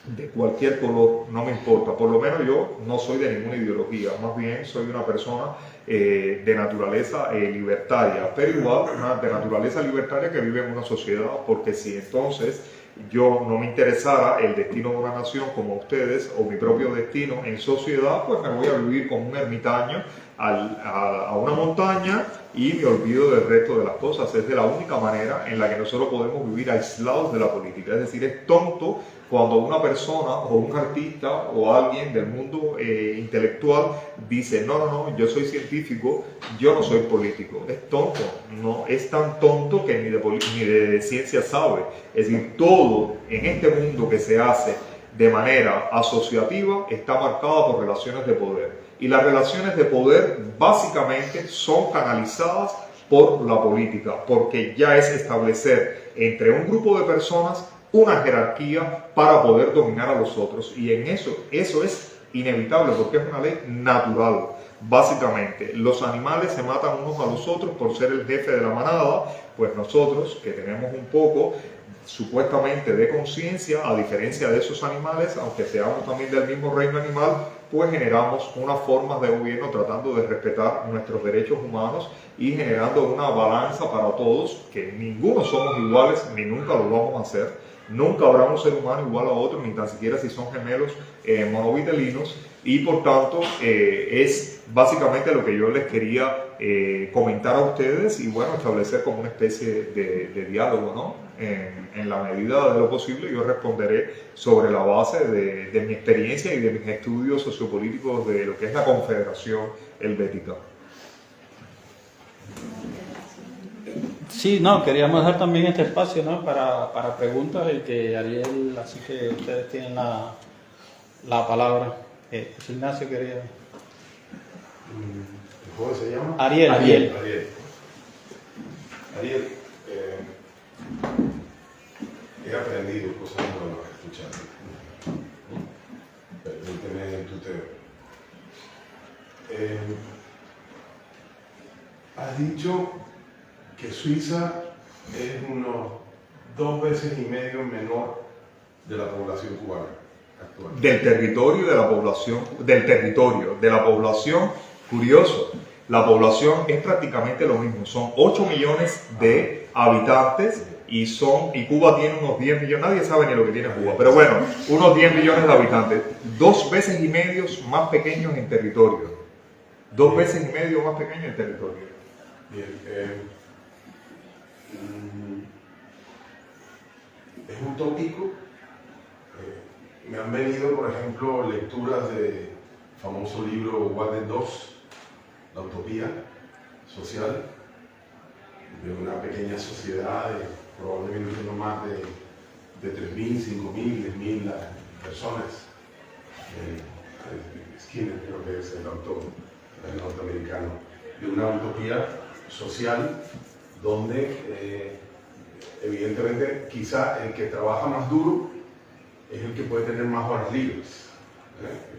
de cualquier color, no me importa. Por lo menos yo no soy de ninguna ideología, más bien soy una persona de naturaleza libertaria, pero igual de naturaleza libertaria que vive en una sociedad, porque si entonces yo no me interesara el destino de una nación como ustedes o mi propio destino en sociedad, pues me voy a vivir como un ermitaño a una montaña y me olvido del resto de las cosas. Es de la única manera en la que nosotros podemos vivir aislados de la política. Es decir, es tonto cuando una persona o un artista o alguien del mundo intelectual dice no, yo soy científico, yo no soy político. Es tonto, no es tan tonto que ni de ciencia sabe. Es decir, todo en este mundo que se hace de manera asociativa está marcada por relaciones de poder. Y las relaciones de poder básicamente son canalizadas por la política, porque ya es establecer entre un grupo de personas una jerarquía para poder dominar a los otros. Y en eso es inevitable, porque es una ley natural. Básicamente, los animales se matan unos a los otros por ser el jefe de la manada, pues nosotros, que tenemos un poco supuestamente de conciencia, a diferencia de esos animales, aunque seamos también del mismo reino animal, pues generamos unas formas de gobierno tratando de respetar nuestros derechos humanos y generando una balanza para todos, que ninguno somos iguales ni nunca lo vamos a hacer. Nunca habrá un ser humano igual a otro, ni tan siquiera si son gemelos monovitelinos, y por tanto es básicamente lo que yo les quería comentar a ustedes y bueno, establecer como una especie de diálogo, ¿no? En la medida de lo posible yo responderé sobre la base de mi experiencia y de mis estudios sociopolíticos de lo que es la Confederación Helvética. Sí, no, queríamos dar también este espacio, ¿no? para preguntas y que Ariel, así que ustedes tienen la palabra. José Ignacio quería... ¿Cómo se llama? Ariel. Ariel, he aprendido cosas nuevas escuchando. Permíteme el tuteo. Has dicho que Suiza es unos 2 veces y medio menor de la población cubana actual. Del territorio de la población, curioso, la población es prácticamente lo mismo, son 8 millones de habitantes y Cuba tiene unos 10 millones, nadie sabe ni lo que tiene Cuba, pero bueno, unos 10 millones de habitantes, 2 veces y medio más pequeños en territorio, 2 veces y medio más pequeños en territorio. Bien, es un tópico. Me han venido, por ejemplo, lecturas del famoso libro Wilder 2, La utopía social, de una pequeña sociedad de probablemente no más de 3.000, 5.000, 10.000 personas. Skinner creo que es el autor norteamericano, de una utopía social donde evidentemente quizá el que trabaja más duro es el que puede tener más horas libres.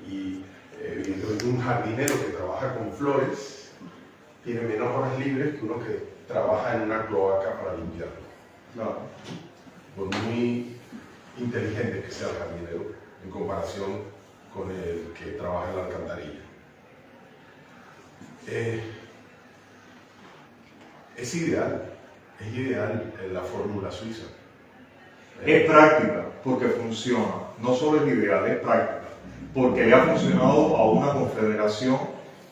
Y evidentemente un jardinero que trabaja con flores tiene menos horas libres que uno que trabaja en una cloaca para limpiarlo. Claro. Por muy inteligente que sea el jardinero en comparación con el que trabaja en la alcantarilla. Es ideal la fórmula suiza. Es práctica, porque funciona, no solo es ideal, es práctica, porque le ha funcionado a una confederación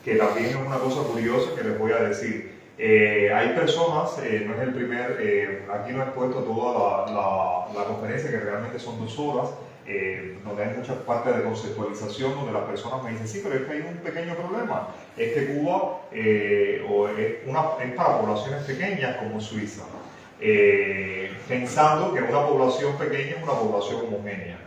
que también es una cosa curiosa que les voy a decir. Hay personas, no es el primer, aquí no he puesto toda la conferencia, que realmente son 2 horas, donde hay muchas partes de conceptualización, donde las personas me dicen, sí, pero es que hay un pequeño problema, es que Cuba es para poblaciones pequeñas como Suiza, pensando que una población pequeña es una población homogénea.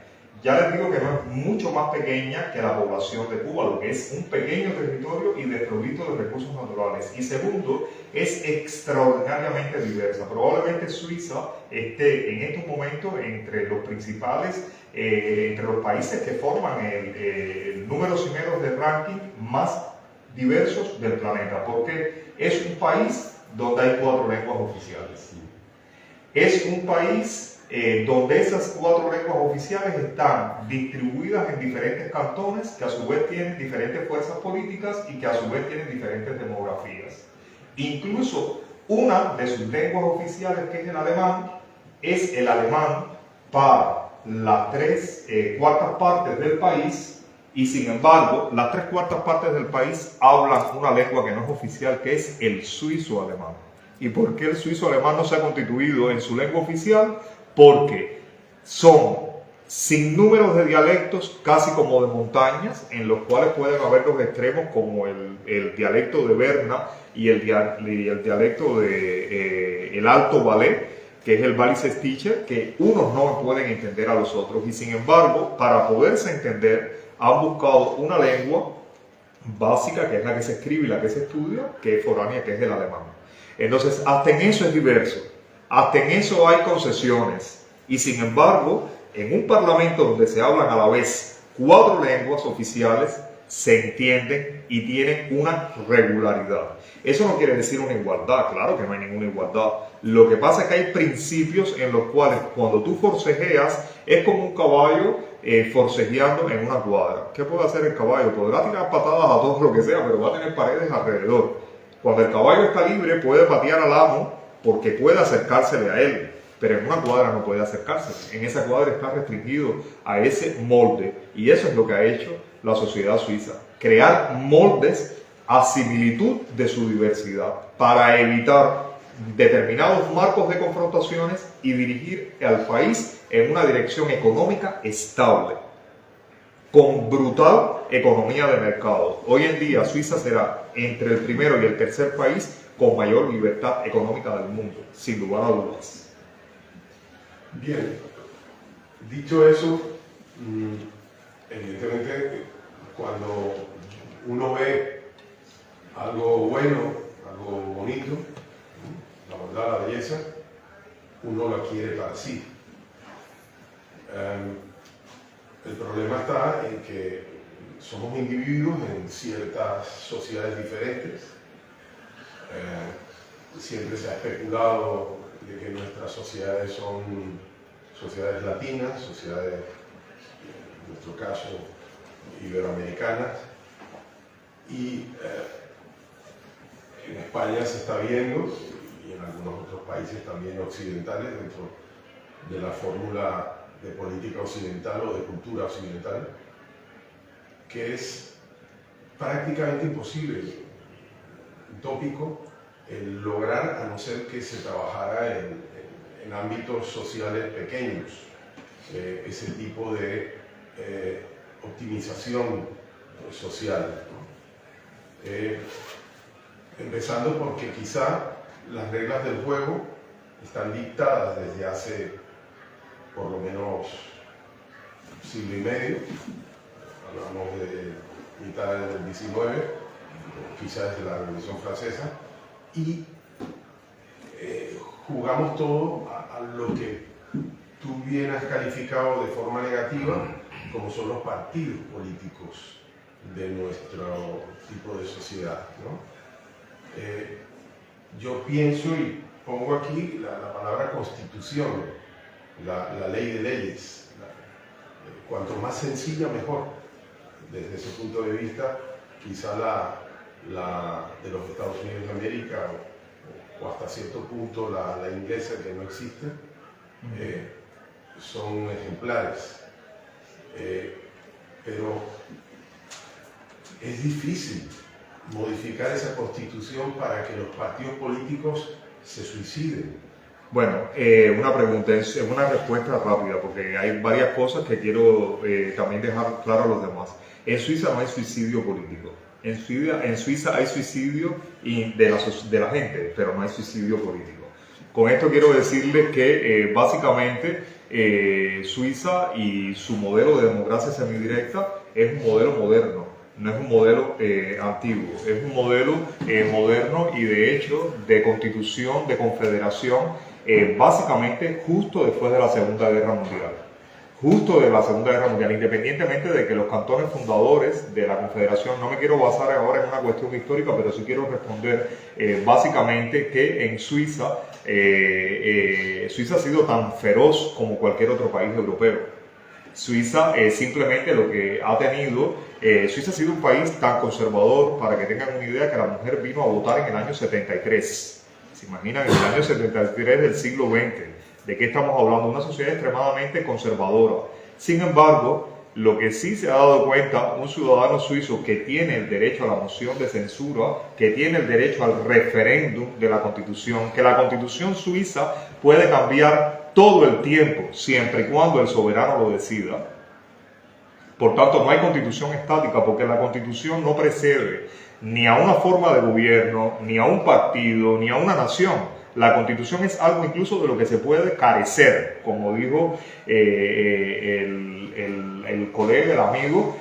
Ya les digo que no es mucho más pequeña que la población de Cuba, lo que es un pequeño territorio y desprovisto de recursos naturales. Y segundo, es extraordinariamente diversa. Probablemente Suiza esté en estos momentos entre los principales, entre los países que forman el número cimeros de ranking más diversos del planeta, porque es un país donde hay 4 lenguas oficiales. Es un país donde esas 4 lenguas oficiales están distribuidas en diferentes cantones que a su vez tienen diferentes fuerzas políticas y que a su vez tienen diferentes demografías. Incluso una de sus lenguas oficiales, que es el alemán para las 3/4 partes del país, y sin embargo las 3/4 partes del país hablan una lengua que no es oficial, que es el suizo alemán. ¿Y por qué el suizo alemán no se ha constituido en su lengua oficial? Porque son sinnúmeros de dialectos, casi como de montañas, en los cuales pueden haber 2 extremos, como el dialecto de Berna y el dialecto de el Alto Valais, que es el Wallis-Stitcher, que unos no pueden entender a los otros, y sin embargo, para poderse entender, han buscado una lengua básica, que es la que se escribe y la que se estudia, que es foránea, que es el alemán. Entonces, hasta en eso es diverso, hasta en eso hay concesiones, y sin embargo, en un parlamento donde se hablan a la vez 4 lenguas oficiales, se entienden y tienen una regularidad. Eso no quiere decir una igualdad, claro que no hay ninguna igualdad. Lo que pasa es que hay principios en los cuales cuando tú forcejeas es como un caballo forcejeando en una cuadra. ¿Qué puede hacer el caballo? Podrá tirar patadas a todo lo que sea, pero va a tener paredes alrededor. Cuando el caballo está libre puede patear al amo porque puede acercársele a él, pero en una cuadra no puede acercarse. En esa cuadra está restringido a ese molde, y eso es lo que ha hecho la sociedad suiza, crear moldes a similitud de su diversidad para evitar determinados marcos de confrontaciones y dirigir al país en una dirección económica estable, con brutal economía de mercado. Hoy en día Suiza será entre el primero y el tercer país con mayor libertad económica del mundo, sin lugar a dudas. Bien, dicho eso, evidentemente, cuando uno ve algo bueno, algo bonito, la bondad, la belleza, uno lo quiere para sí. El problema está en que somos individuos en ciertas sociedades diferentes. Siempre se ha especulado de que nuestras sociedades son sociedades latinas, sociedades, en nuestro caso, iberoamericanas, y en España se está viendo, y en algunos otros países también occidentales, dentro de la fórmula de política occidental o de cultura occidental, que es prácticamente imposible, utópico, el lograr, a no ser que se trabajara en ámbitos sociales pequeños, ese tipo de optimización social, ¿no? Empezando porque quizá las reglas del juego están dictadas desde hace por lo menos siglo y medio, hablamos de mitad del XIX, quizás desde la Revolución Francesa, y jugamos todo a lo que tú bien has calificado de forma negativa, como son los partidos políticos de nuestro tipo de sociedad, ¿no? Yo pienso y pongo aquí la palabra constitución, la ley de leyes. Cuanto más sencilla, mejor. Desde ese punto de vista, quizá la de los Estados Unidos de América o hasta cierto punto la inglesa, que no existe, son ejemplares. Pero es difícil modificar esa constitución para que los partidos políticos se suiciden. Bueno, una pregunta, es una respuesta rápida, porque hay varias cosas que quiero también dejar claro a los demás. En Suiza no hay suicidio político. En Suiza hay suicidio de la gente, pero no hay suicidio político. Con esto quiero decirles que básicamente Suiza y su modelo de democracia semidirecta es un modelo moderno, no es un modelo antiguo, es un modelo moderno y de hecho de constitución, de confederación, básicamente justo después de la Segunda Guerra Mundial. Justo de la Segunda Guerra Mundial, independientemente de que los cantones fundadores de la Confederación, no me quiero basar ahora en una cuestión histórica, pero sí quiero responder básicamente que en Suiza, Suiza ha sido tan feroz como cualquier otro país europeo. Suiza simplemente lo que ha tenido, Suiza ha sido un país tan conservador, para que tengan una idea, que la mujer vino a votar en el año 73. ¿Se imaginan? En el año 73 del siglo XX. ¿De qué estamos hablando? Una sociedad extremadamente conservadora. Sin embargo, lo que sí se ha dado cuenta un ciudadano suizo que tiene el derecho a la moción de censura, que tiene el derecho al referéndum de la Constitución, que la Constitución suiza puede cambiar todo el tiempo, siempre y cuando el soberano lo decida. Por tanto, no hay constitución estática, porque la Constitución no precede ni a una forma de gobierno, ni a un partido, ni a una nación. La Constitución es algo incluso de lo que se puede carecer, como dijo el colega, el amigo,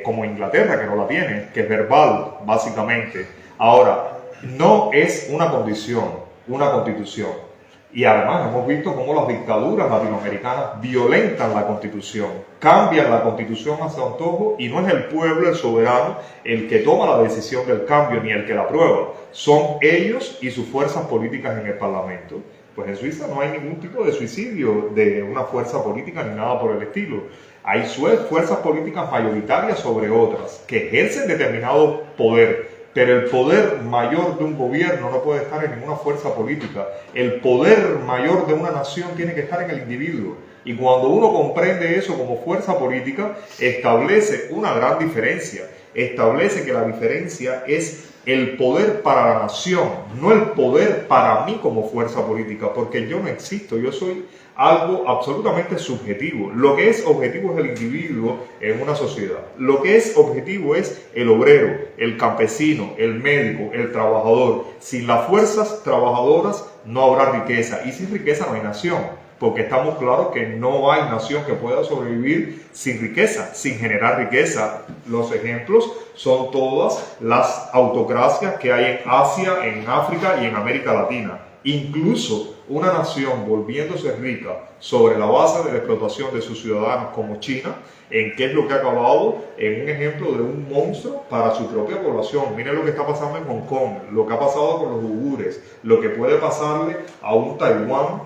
como Inglaterra, que no la tiene, que es verbal, básicamente. Ahora, no es una condición, una Constitución. Y además hemos visto cómo las dictaduras latinoamericanas violentan la Constitución, cambian la Constitución a su antojo, y no es el pueblo, el soberano, el que toma la decisión del cambio ni el que la aprueba. Son ellos y sus fuerzas políticas en el Parlamento. Pues en Suiza no hay ningún tipo de suicidio de una fuerza política ni nada por el estilo. Hay fuerzas políticas mayoritarias sobre otras que ejercen determinado poder. Pero el poder mayor de un gobierno no puede estar en ninguna fuerza política. El poder mayor de una nación tiene que estar en el individuo. Y cuando uno comprende eso como fuerza política, establece una gran diferencia. Establece que la diferencia es el poder para la nación, no el poder para mí como fuerza política, porque yo no existo, yo soy algo absolutamente subjetivo. Lo que es objetivo es el individuo en una sociedad. Lo que es objetivo es el obrero, el campesino, el médico, el trabajador. Sin las fuerzas trabajadoras no habrá riqueza, y sin riqueza no hay nación. porque estamos claros que no hay nación que pueda sobrevivir sin riqueza, sin generar riqueza. Los ejemplos son todas las autocracias que hay en Asia, en África y en América Latina. Incluso una nación volviéndose rica sobre la base de la explotación de sus ciudadanos como China, en qué es lo que ha acabado en un ejemplo de un monstruo para su propia población. Miren lo que está pasando en Hong Kong, lo que ha pasado con los uigures, lo que puede pasarle a un Taiwán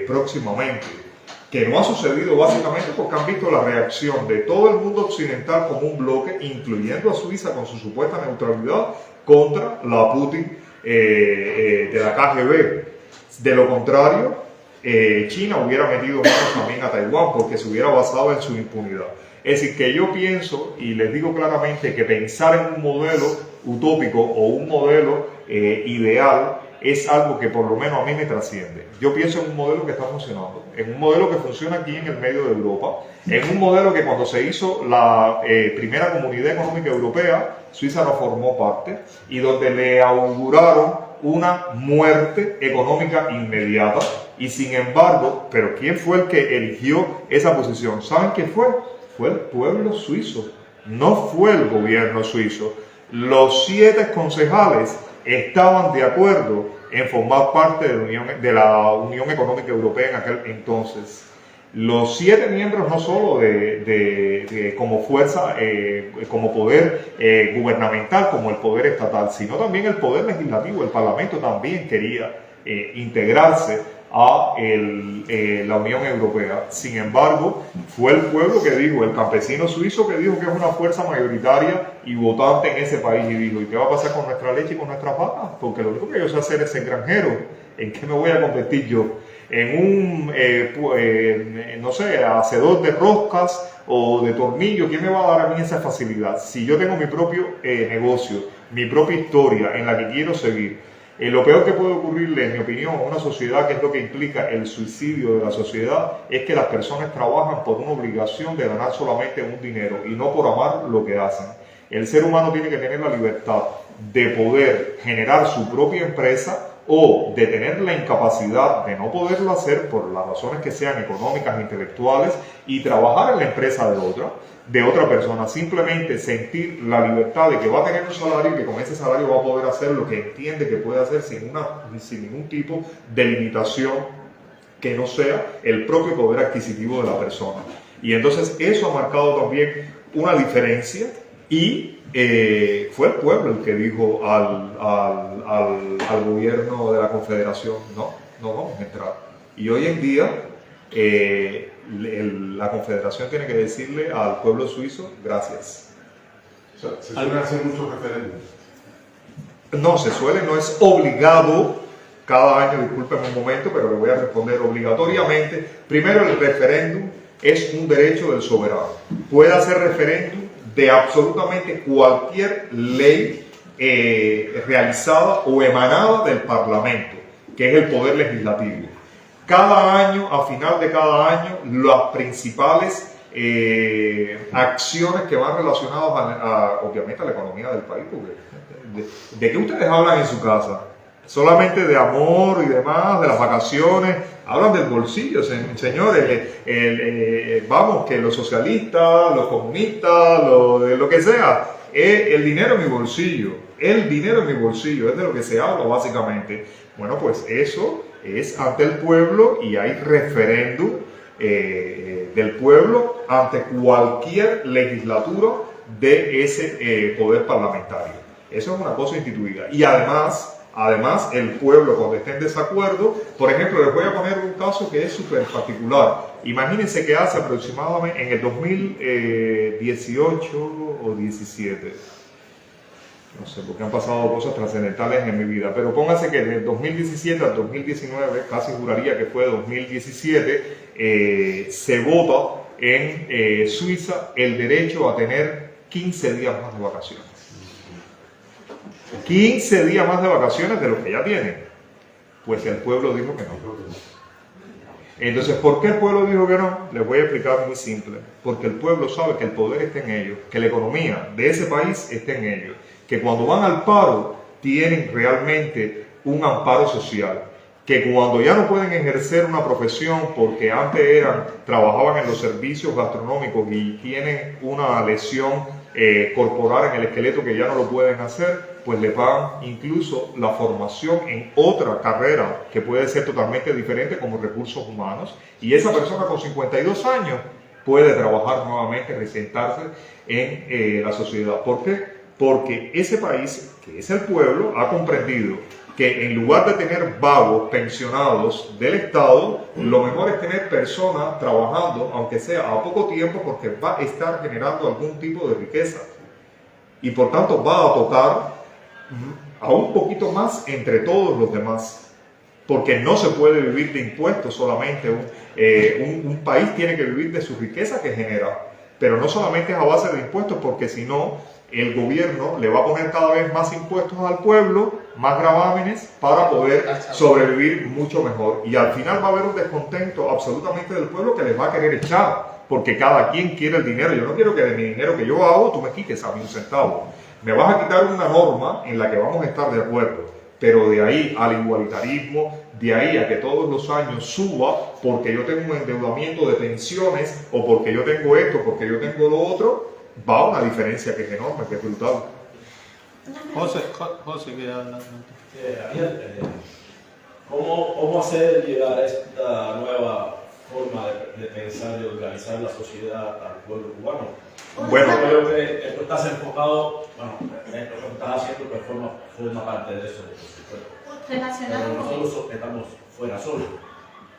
próximamente, que no ha sucedido básicamente porque han visto la reacción de todo el mundo occidental como un bloque, incluyendo a Suiza con su supuesta neutralidad, contra la Putin de la KGB. De lo contrario, China hubiera metido manos también a Taiwán porque se hubiera basado en su impunidad. Es decir, que yo pienso, y les digo claramente, que pensar en un modelo utópico o un modelo ideal es algo que por lo menos a mí me trasciende. Yo pienso en un modelo que está funcionando, en un modelo que funciona aquí en el medio de Europa, en un modelo que cuando se hizo la primera Comunidad Económica Europea, Suiza no formó parte, y donde le auguraron una muerte económica inmediata, y sin embargo, pero ¿quién fue el que eligió esa posición? ¿Saben quién fue? Fue el pueblo suizo, no fue el gobierno suizo. Los 7 concejales estaban de acuerdo en formar parte de la Unión Económica Europea en aquel entonces. Los 7 miembros, no solo como fuerza, como poder gubernamental, como el poder estatal, sino también el poder legislativo, el Parlamento también quería integrarse a la Unión Europea. Sin embargo, fue el pueblo que dijo, el campesino suizo que dijo que es una fuerza mayoritaria y votante en ese país, y dijo, ¿y qué va a pasar con nuestra leche y con nuestras vacas? Porque lo único que yo sé hacer es ser granjero. ¿En qué me voy a convertir yo? En un, no sé, hacedor de roscas o de tornillos. ¿Quién me va a dar a mí esa facilidad? Si yo tengo mi propio negocio, mi propia historia en la que quiero seguir. Lo peor que puede ocurrirle, en mi opinión, a una sociedad, que es lo que implica el suicidio de la sociedad, es que las personas trabajan por una obligación de ganar solamente un dinero y no por amar lo que hacen. El ser humano tiene que tener la libertad de poder generar su propia empresa o de tener la incapacidad de no poderlo hacer por las razones que sean económicas, intelectuales, y trabajar en la empresa de otra persona, simplemente sentir la libertad de que va a tener un salario y que con ese salario va a poder hacer lo que entiende que puede hacer sin ningún tipo de limitación que no sea el propio poder adquisitivo de la persona. Y entonces eso ha marcado también una diferencia, y fue el pueblo el que dijo al gobierno de la Confederación, no vamos a entrar. Y hoy en día la Confederación tiene que decirle al pueblo suizo gracias. O sea, se suelen hacer muchos referéndums. No se suele, no es obligado cada año, discúlpenme un momento, pero le voy a responder obligatoriamente. Primero, el referéndum es un derecho del soberano. Puede hacer referéndum de absolutamente cualquier ley realizada o emanada del Parlamento, que es el poder legislativo. Cada año, a final de cada año, las principales acciones que van relacionadas obviamente a la economía del país, porque ¿de qué ustedes hablan en su casa? Solamente de amor y demás, de las vacaciones, hablan del bolsillo, señores. Vamos, que los socialistas, los comunistas, lo que sea, el dinero en mi bolsillo, es de lo que se habla básicamente. Bueno, pues eso es ante el pueblo, y hay referéndum del pueblo ante cualquier legislatura de ese poder parlamentario. Eso es una cosa instituida. Y además, el pueblo, cuando esté en desacuerdo, por ejemplo, les voy a poner un caso que es súper particular. Imagínense que hace aproximadamente en el 2018 o 17, no sé, porque han pasado cosas trascendentales en mi vida, pero pónganse que de 2017 al 2019, casi juraría que fue 2017, se vota en Suiza el derecho a tener 15 días más de vacaciones. 15 días más de vacaciones de los que ya tienen. Pues el pueblo dijo que no. Entonces, ¿por qué el pueblo dijo que no? Les voy a explicar muy simple. Porque el pueblo sabe que el poder está en ellos, que la economía de ese país está en ellos, que cuando van al paro tienen realmente un amparo social, que cuando ya no pueden ejercer una profesión porque antes trabajaban en los servicios gastronómicos y tienen una lesión corporal en el esqueleto que ya no lo pueden hacer, pues le pagan incluso la formación en otra carrera que puede ser totalmente diferente como recursos humanos, y esa persona con 52 años puede trabajar nuevamente, reinsertarse en la sociedad. ¿Por qué? Porque ese país, que es el pueblo, ha comprendido que en lugar de tener vagos pensionados del Estado, lo mejor es tener personas trabajando, aunque sea a poco tiempo, porque va a estar generando algún tipo de riqueza y por tanto va a tocar a un poquito más entre todos los demás, porque no se puede vivir de impuestos solamente. Un país tiene que vivir de su riqueza que genera, pero no solamente es a base de impuestos, porque si no, el gobierno le va a poner cada vez más impuestos al pueblo, más gravámenes, para poder sobrevivir mucho mejor. Y al final va a haber un descontento absolutamente del pueblo que les va a querer echar, porque cada quien quiere el dinero. Yo no quiero que de mi dinero que yo hago tú me quites a mí un centavo. Me vas a quitar una norma en la que vamos a estar de acuerdo, pero de ahí al igualitarismo, de ahí a que todos los años suba porque yo tengo un endeudamiento de pensiones o porque yo tengo esto, porque yo tengo lo otro, va una diferencia que es enorme, que es brutal. José, que habla. Ariel, ¿cómo hacer llegar a esta nueva forma de pensar, de organizar la sociedad al pueblo cubano? Bueno, yo creo que tú estás enfocado, esto que estás haciendo pues forma parte de eso. Pero nosotros estamos fuera solos.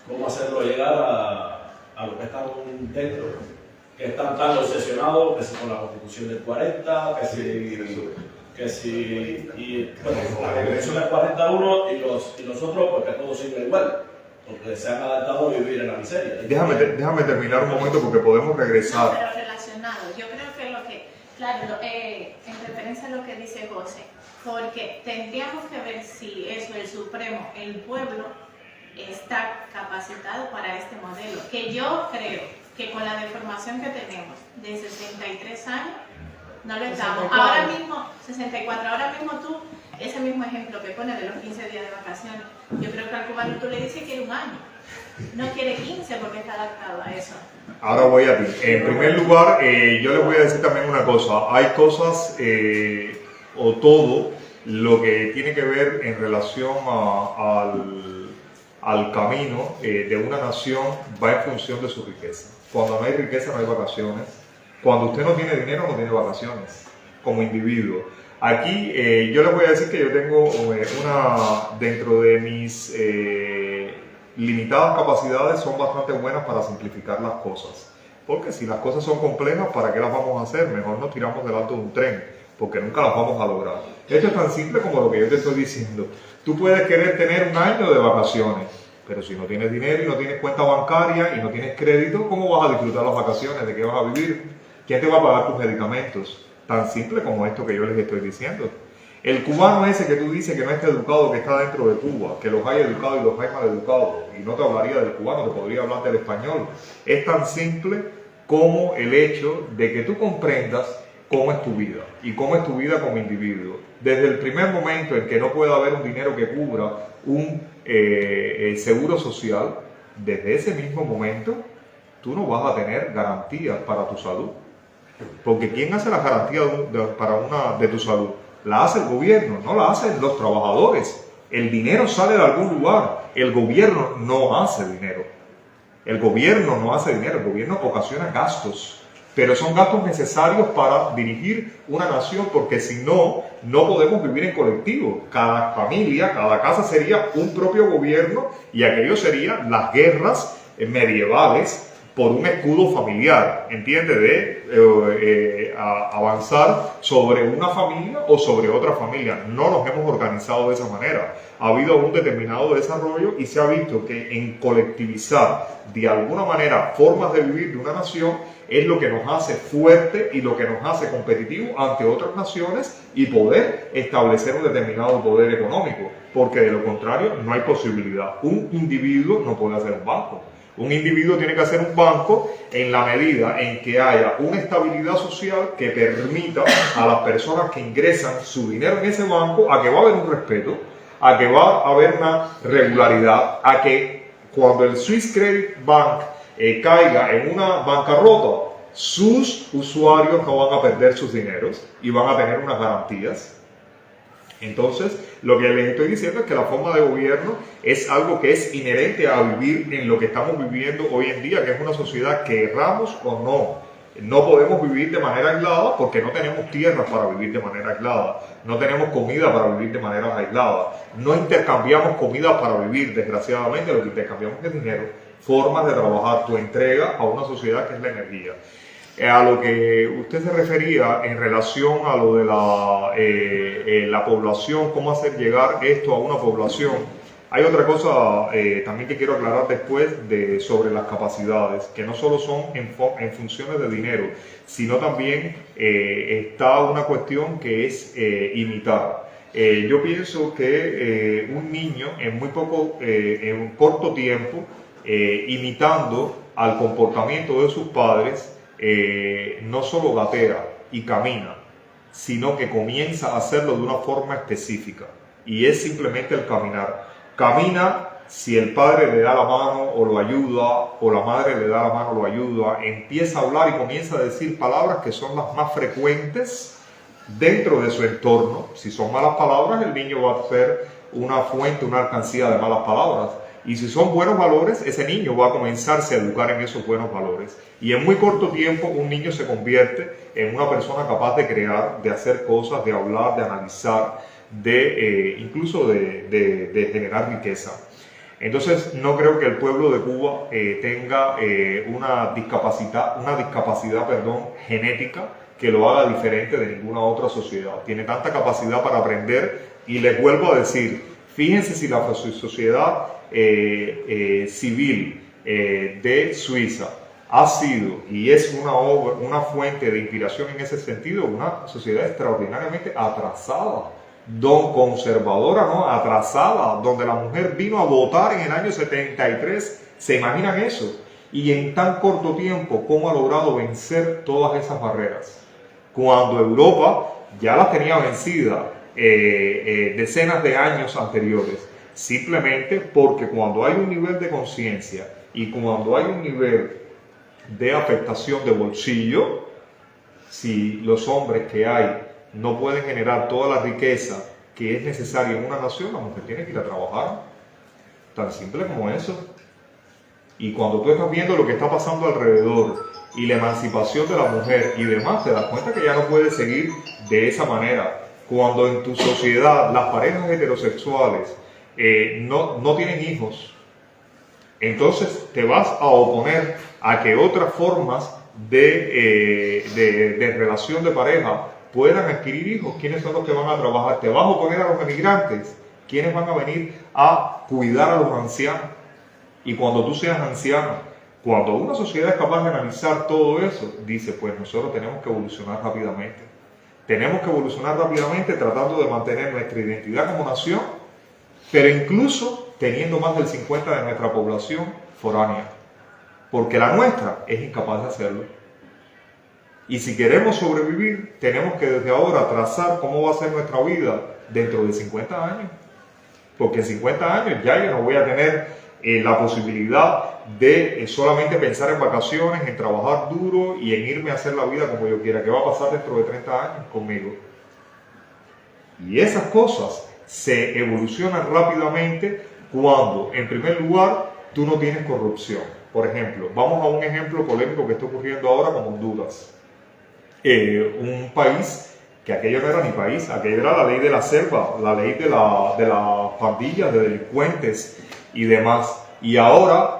¿Cómo hacerlo llegar a los que están dentro? Que están tan obsesionados, que si con la Constitución del 40, la Constitución del 41 y los otros, porque todos siguen igual, porque se han adaptado a vivir en la miseria. Déjame terminar un momento porque podemos regresar. No, pero relacionado. Yo creo que en referencia a lo que dice José, porque tendríamos que ver si eso, el Supremo, el pueblo, está capacitado para este modelo, que yo creo que con la deformación que tenemos de 63 años, no lo estamos. Ahora mismo, 64, ahora mismo tú, ese mismo ejemplo que pones de los 15 días de vacaciones, yo creo que al cubano tú le dices que quiere un año, no quiere 15 porque está adaptado a eso. Ahora voy a ti. En primer lugar, yo les voy a decir también una cosa. Hay cosas o todo lo que tiene que ver en relación al camino de una nación va en función de su riqueza. Cuando no hay riqueza no hay vacaciones. Cuando usted no tiene dinero no tiene vacaciones como individuo. Aquí yo les voy a decir que yo tengo dentro de mis limitadas capacidades, son bastante buenas para simplificar las cosas. Porque si las cosas son complejas, ¿para qué las vamos a hacer? Mejor nos tiramos delante de un tren, porque nunca las vamos a lograr. Esto es tan simple como lo que yo te estoy diciendo. Tú puedes querer tener un año de vacaciones, pero si no tienes dinero y no tienes cuenta bancaria y no tienes crédito, ¿cómo vas a disfrutar las vacaciones? ¿De qué vas a vivir? ¿Quién te va a pagar tus medicamentos? Tan simple como esto que yo les estoy diciendo. El cubano ese que tú dices que no está educado, que está dentro de Cuba, que los hay educados y los hay mal educados, y no te hablaría del cubano, te podría hablar del español. Es tan simple como el hecho de que tú comprendas cómo es tu vida y cómo es tu vida como individuo. Desde el primer momento en que no pueda haber un dinero que cubra un seguro social, desde ese mismo momento tú no vas a tener garantías para tu salud. Porque ¿quién hace las garantías de tu salud? La hace el gobierno, no la hacen los trabajadores. El dinero sale de algún lugar. El gobierno no hace dinero. El gobierno no hace dinero. El gobierno ocasiona gastos. Pero son gastos necesarios para dirigir una nación, porque si no, no podemos vivir en colectivo. Cada familia, cada casa sería un propio gobierno, y aquello serían las guerras medievales por un escudo familiar, ¿entiendes? De avanzar sobre una familia o sobre otra familia. No nos hemos organizado de esa manera. Ha habido un determinado desarrollo y se ha visto que en colectivizar de alguna manera formas de vivir de una nación es lo que nos hace fuerte y lo que nos hace competitivo ante otras naciones y poder establecer un determinado poder económico, porque de lo contrario no hay posibilidad. Un individuo no puede hacer un banco. Un individuo tiene que hacer un banco en la medida en que haya una estabilidad social que permita a las personas que ingresan su dinero en ese banco a que va a haber un respeto, a que va a haber una regularidad, a que cuando el Swiss Credit Bank caiga en una bancarrota, sus usuarios no van a perder sus dineros y van a tener unas garantías. Entonces, lo que les estoy diciendo es que la forma de gobierno es algo que es inherente a vivir en lo que estamos viviendo hoy en día, que es una sociedad que querramos o no. No podemos vivir de manera aislada porque no tenemos tierras para vivir de manera aislada, no tenemos comida para vivir de manera aislada, no intercambiamos comida para vivir, desgraciadamente lo que intercambiamos es dinero, formas de trabajar, tu entrega a una sociedad que es la energía. A lo que usted se refería en relación a lo de la población, cómo hacer llegar esto a una población. Hay otra cosa también que quiero aclarar después sobre las capacidades, que no solo son en funciones de dinero, sino también está una cuestión que es imitar. Yo pienso que un niño en un corto tiempo, imitando al comportamiento de sus padres, no solo gatea y camina, sino que comienza a hacerlo de una forma específica, y es simplemente el caminar. Camina si el padre le da la mano o lo ayuda, o la madre le da la mano o lo ayuda, empieza a hablar y comienza a decir palabras que son las más frecuentes dentro de su entorno. Si son malas palabras, el niño va a ser una fuente, una alcancía de malas palabras. Y si son buenos valores, ese niño va a comenzarse a educar en esos buenos valores. Y en muy corto tiempo un niño se convierte en una persona capaz de crear, de hacer cosas, de hablar, de analizar, incluso de generar riqueza. Entonces no creo que el pueblo de Cuba tenga una discapacidad genética que lo haga diferente de ninguna otra sociedad. Tiene tanta capacidad para aprender, y les vuelvo a decir, fíjense si la sociedad civil de Suiza ha sido y es una fuente de inspiración en ese sentido, una sociedad extraordinariamente atrasada, conservadora, ¿no? Atrasada, donde la mujer vino a votar en el año 73, ¿se imaginan eso? Y en tan corto tiempo, ¿cómo ha logrado vencer todas esas barreras? Cuando Europa ya las tenía vencidas decenas de años anteriores, simplemente porque cuando hay un nivel de conciencia y cuando hay un nivel de afectación de bolsillo, si los hombres que hay no pueden generar toda la riqueza que es necesaria en una nación, la mujer tiene que ir a trabajar. Tan simple como eso. Y cuando tú estás viendo lo que está pasando alrededor y la emancipación de la mujer y demás, te das cuenta que ya no puedes seguir de esa manera. Cuando en tu sociedad las parejas heterosexuales no tienen hijos, entonces te vas a oponer a que otras formas de relación de pareja puedan adquirir hijos. ¿Quiénes son los que van a trabajar? Te vas a oponer a los emigrantes. ¿Quiénes van a venir a cuidar a los ancianos? Y cuando tú seas anciano, cuando una sociedad es capaz de analizar todo eso, dice, pues nosotros tenemos que evolucionar rápidamente. Tenemos que evolucionar rápidamente tratando de mantener nuestra identidad como nación, pero incluso teniendo más del 50% de nuestra población foránea, porque la nuestra es incapaz de hacerlo. Y si queremos sobrevivir, tenemos que desde ahora trazar cómo va a ser nuestra vida dentro de 50 años. Porque en 50 años ya yo no voy a tener la posibilidad de solamente pensar en vacaciones, en trabajar duro y en irme a hacer la vida como yo quiera. ¿Qué va a pasar dentro de 30 años conmigo? Y esas cosas se evolucionan rápidamente cuando, en primer lugar, tú no tienes corrupción. Por ejemplo, vamos a un ejemplo polémico que está ocurriendo ahora con Honduras. Un país que aquello no era ni país, aquello era la ley de la selva, la ley de las pandillas, de delincuentes y demás. Y ahora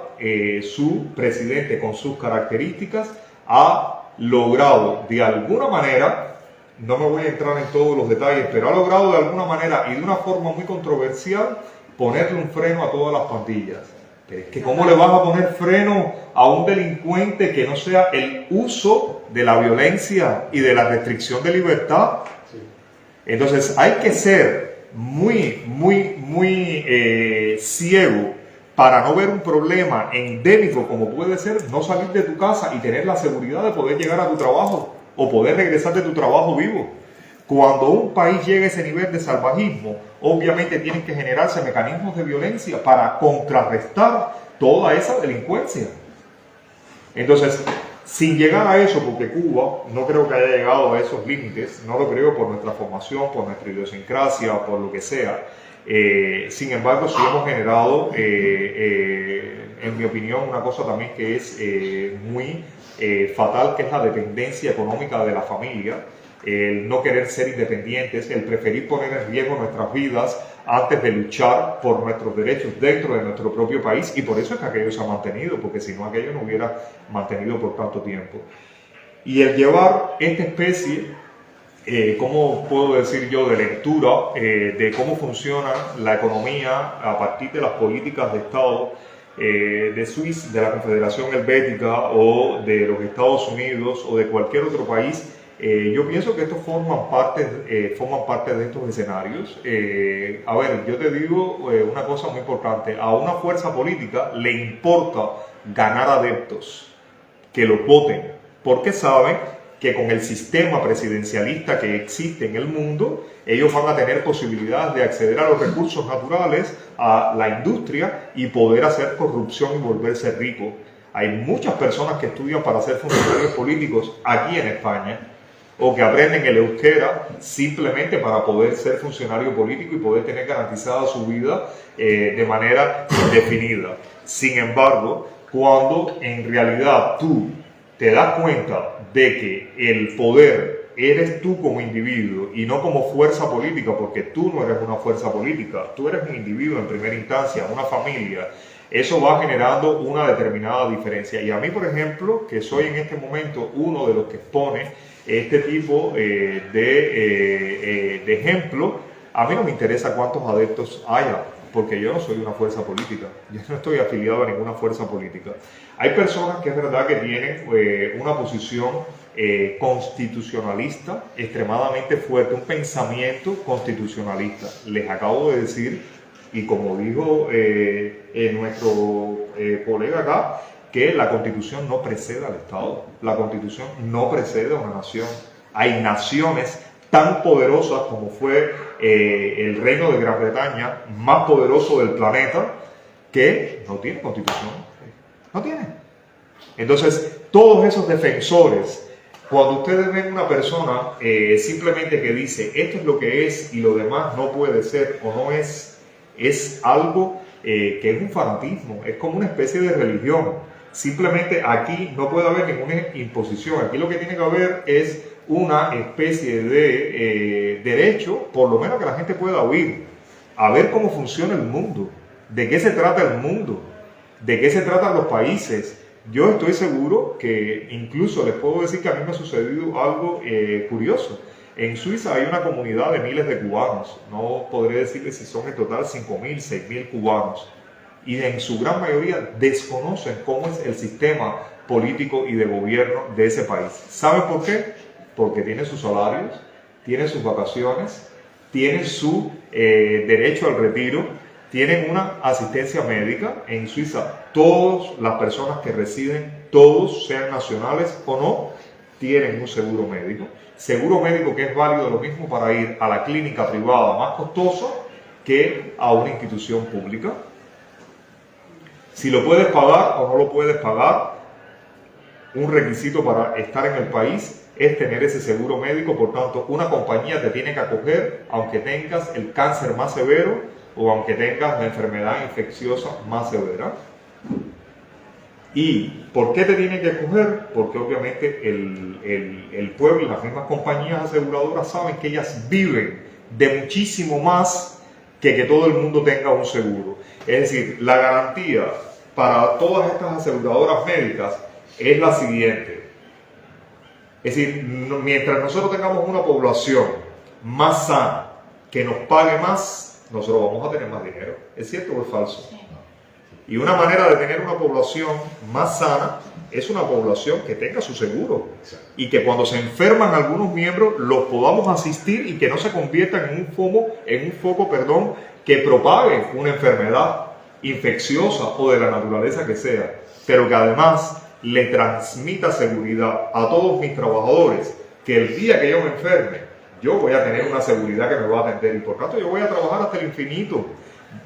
su presidente, con sus características, ha logrado de alguna manera, no me voy a entrar en todos los detalles, pero ha logrado de alguna manera y de una forma muy controversial ponerle un freno a todas las pandillas. Pero es que ¿cómo le vas a poner freno a un delincuente que no sea el uso de la violencia y de la restricción de libertad? Entonces hay que ser muy ciego para no ver un problema endémico como puede ser no salir de tu casa y tener la seguridad de poder llegar a tu trabajo o poder regresar de tu trabajo vivo. Cuando un país llega a ese nivel de salvajismo, obviamente tienen que generarse mecanismos de violencia para contrarrestar toda esa delincuencia. Entonces, sin llegar a eso, porque Cuba no creo que haya llegado a esos límites, no lo creo por nuestra formación, por nuestra idiosincrasia, por lo que sea. Sin embargo, sí hemos generado, en mi opinión, una cosa también que es muy fatal, que es la dependencia económica de la familia, el no querer ser independientes, el preferir poner en riesgo nuestras vidas antes de luchar por nuestros derechos dentro de nuestro propio país, y por eso es que aquello se ha mantenido, porque si no aquello no hubiera mantenido por tanto tiempo. Y el llevar esta especie, ¿cómo puedo decir yo?, de lectura de cómo funciona la economía a partir de las políticas de Estado de Suiza, de la Confederación Helvética o de los Estados Unidos o de cualquier otro país, yo pienso que estos forman parte de estos escenarios. A ver, yo te digo una cosa muy importante. A una fuerza política le importa ganar adeptos, que los voten, porque saben que con el sistema presidencialista que existe en el mundo, ellos van a tener posibilidades de acceder a los recursos naturales, a la industria y poder hacer corrupción y volverse ricos. Hay muchas personas que estudian para ser funcionarios políticos aquí en España, o que aprenden el euskera simplemente para poder ser funcionario político y poder tener garantizada su vida de manera definida. Sin embargo, cuando en realidad tú te das cuenta de que el poder eres tú como individuo y no como fuerza política, porque tú no eres una fuerza política, tú eres un individuo en primera instancia, una familia, eso va generando una determinada diferencia. Y a mí, por ejemplo, que soy en este momento uno de los que expone este tipo de ejemplo, a mí no me interesa cuántos adeptos haya, porque yo no soy una fuerza política, yo no estoy afiliado a ninguna fuerza política. Hay personas que es verdad que tienen una posición constitucionalista extremadamente fuerte, un pensamiento constitucionalista. Les acabo de decir, y como dijo nuestro colega acá, que la Constitución no precede al Estado, la Constitución no precede a una nación. Hay naciones tan poderosas como fue el Reino de Gran Bretaña, más poderoso del planeta, que no tiene Constitución, no tiene. Entonces, todos esos defensores, cuando ustedes ven una persona simplemente que dice esto es lo que es y lo demás no puede ser o no es algo que es un fanatismo, es como una especie de religión. Simplemente aquí no puede haber ninguna imposición, aquí lo que tiene que haber es una especie de derecho, por lo menos que la gente pueda oír, a ver cómo funciona el mundo, de qué se trata el mundo, de qué se tratan los países. Yo estoy seguro que incluso les puedo decir que a mí me ha sucedido algo curioso. En Suiza hay una comunidad de miles de cubanos, no podré decirles si son en total 5.000, 6.000 cubanos, y en su gran mayoría desconocen cómo es el sistema político y de gobierno de ese país. ¿Saben por qué? Porque tienen sus salarios, tienen sus vacaciones, tienen su derecho al retiro, tienen una asistencia médica. En Suiza, todas las personas que residen, todos sean nacionales o no, tienen un seguro médico. Seguro médico que es válido lo mismo para ir a la clínica privada más costosa que a una institución pública. Si lo puedes pagar o no lo puedes pagar, un requisito para estar en el país es tener ese seguro médico. Por tanto, una compañía te tiene que acoger aunque tengas el cáncer más severo o aunque tengas la enfermedad infecciosa más severa. ¿Y por qué te tiene que acoger? Porque obviamente el pueblo y las mismas compañías aseguradoras saben que ellas viven de muchísimo más que todo el mundo tenga un seguro. Es decir, la garantía para todas estas aseguradoras médicas es la siguiente. Es decir, mientras nosotros tengamos una población más sana, que nos pague más, nosotros vamos a tener más dinero. ¿Es cierto o es falso? Y una manera de tener una población más sana es una población que tenga su seguro y que cuando se enferman algunos miembros los podamos asistir y que no se conviertan en un foco que propague una enfermedad infecciosa o de la naturaleza que sea, pero que además le transmita seguridad a todos mis trabajadores que el día que yo me enferme yo voy a tener una seguridad que me va a atender y por tanto yo voy a trabajar hasta el infinito,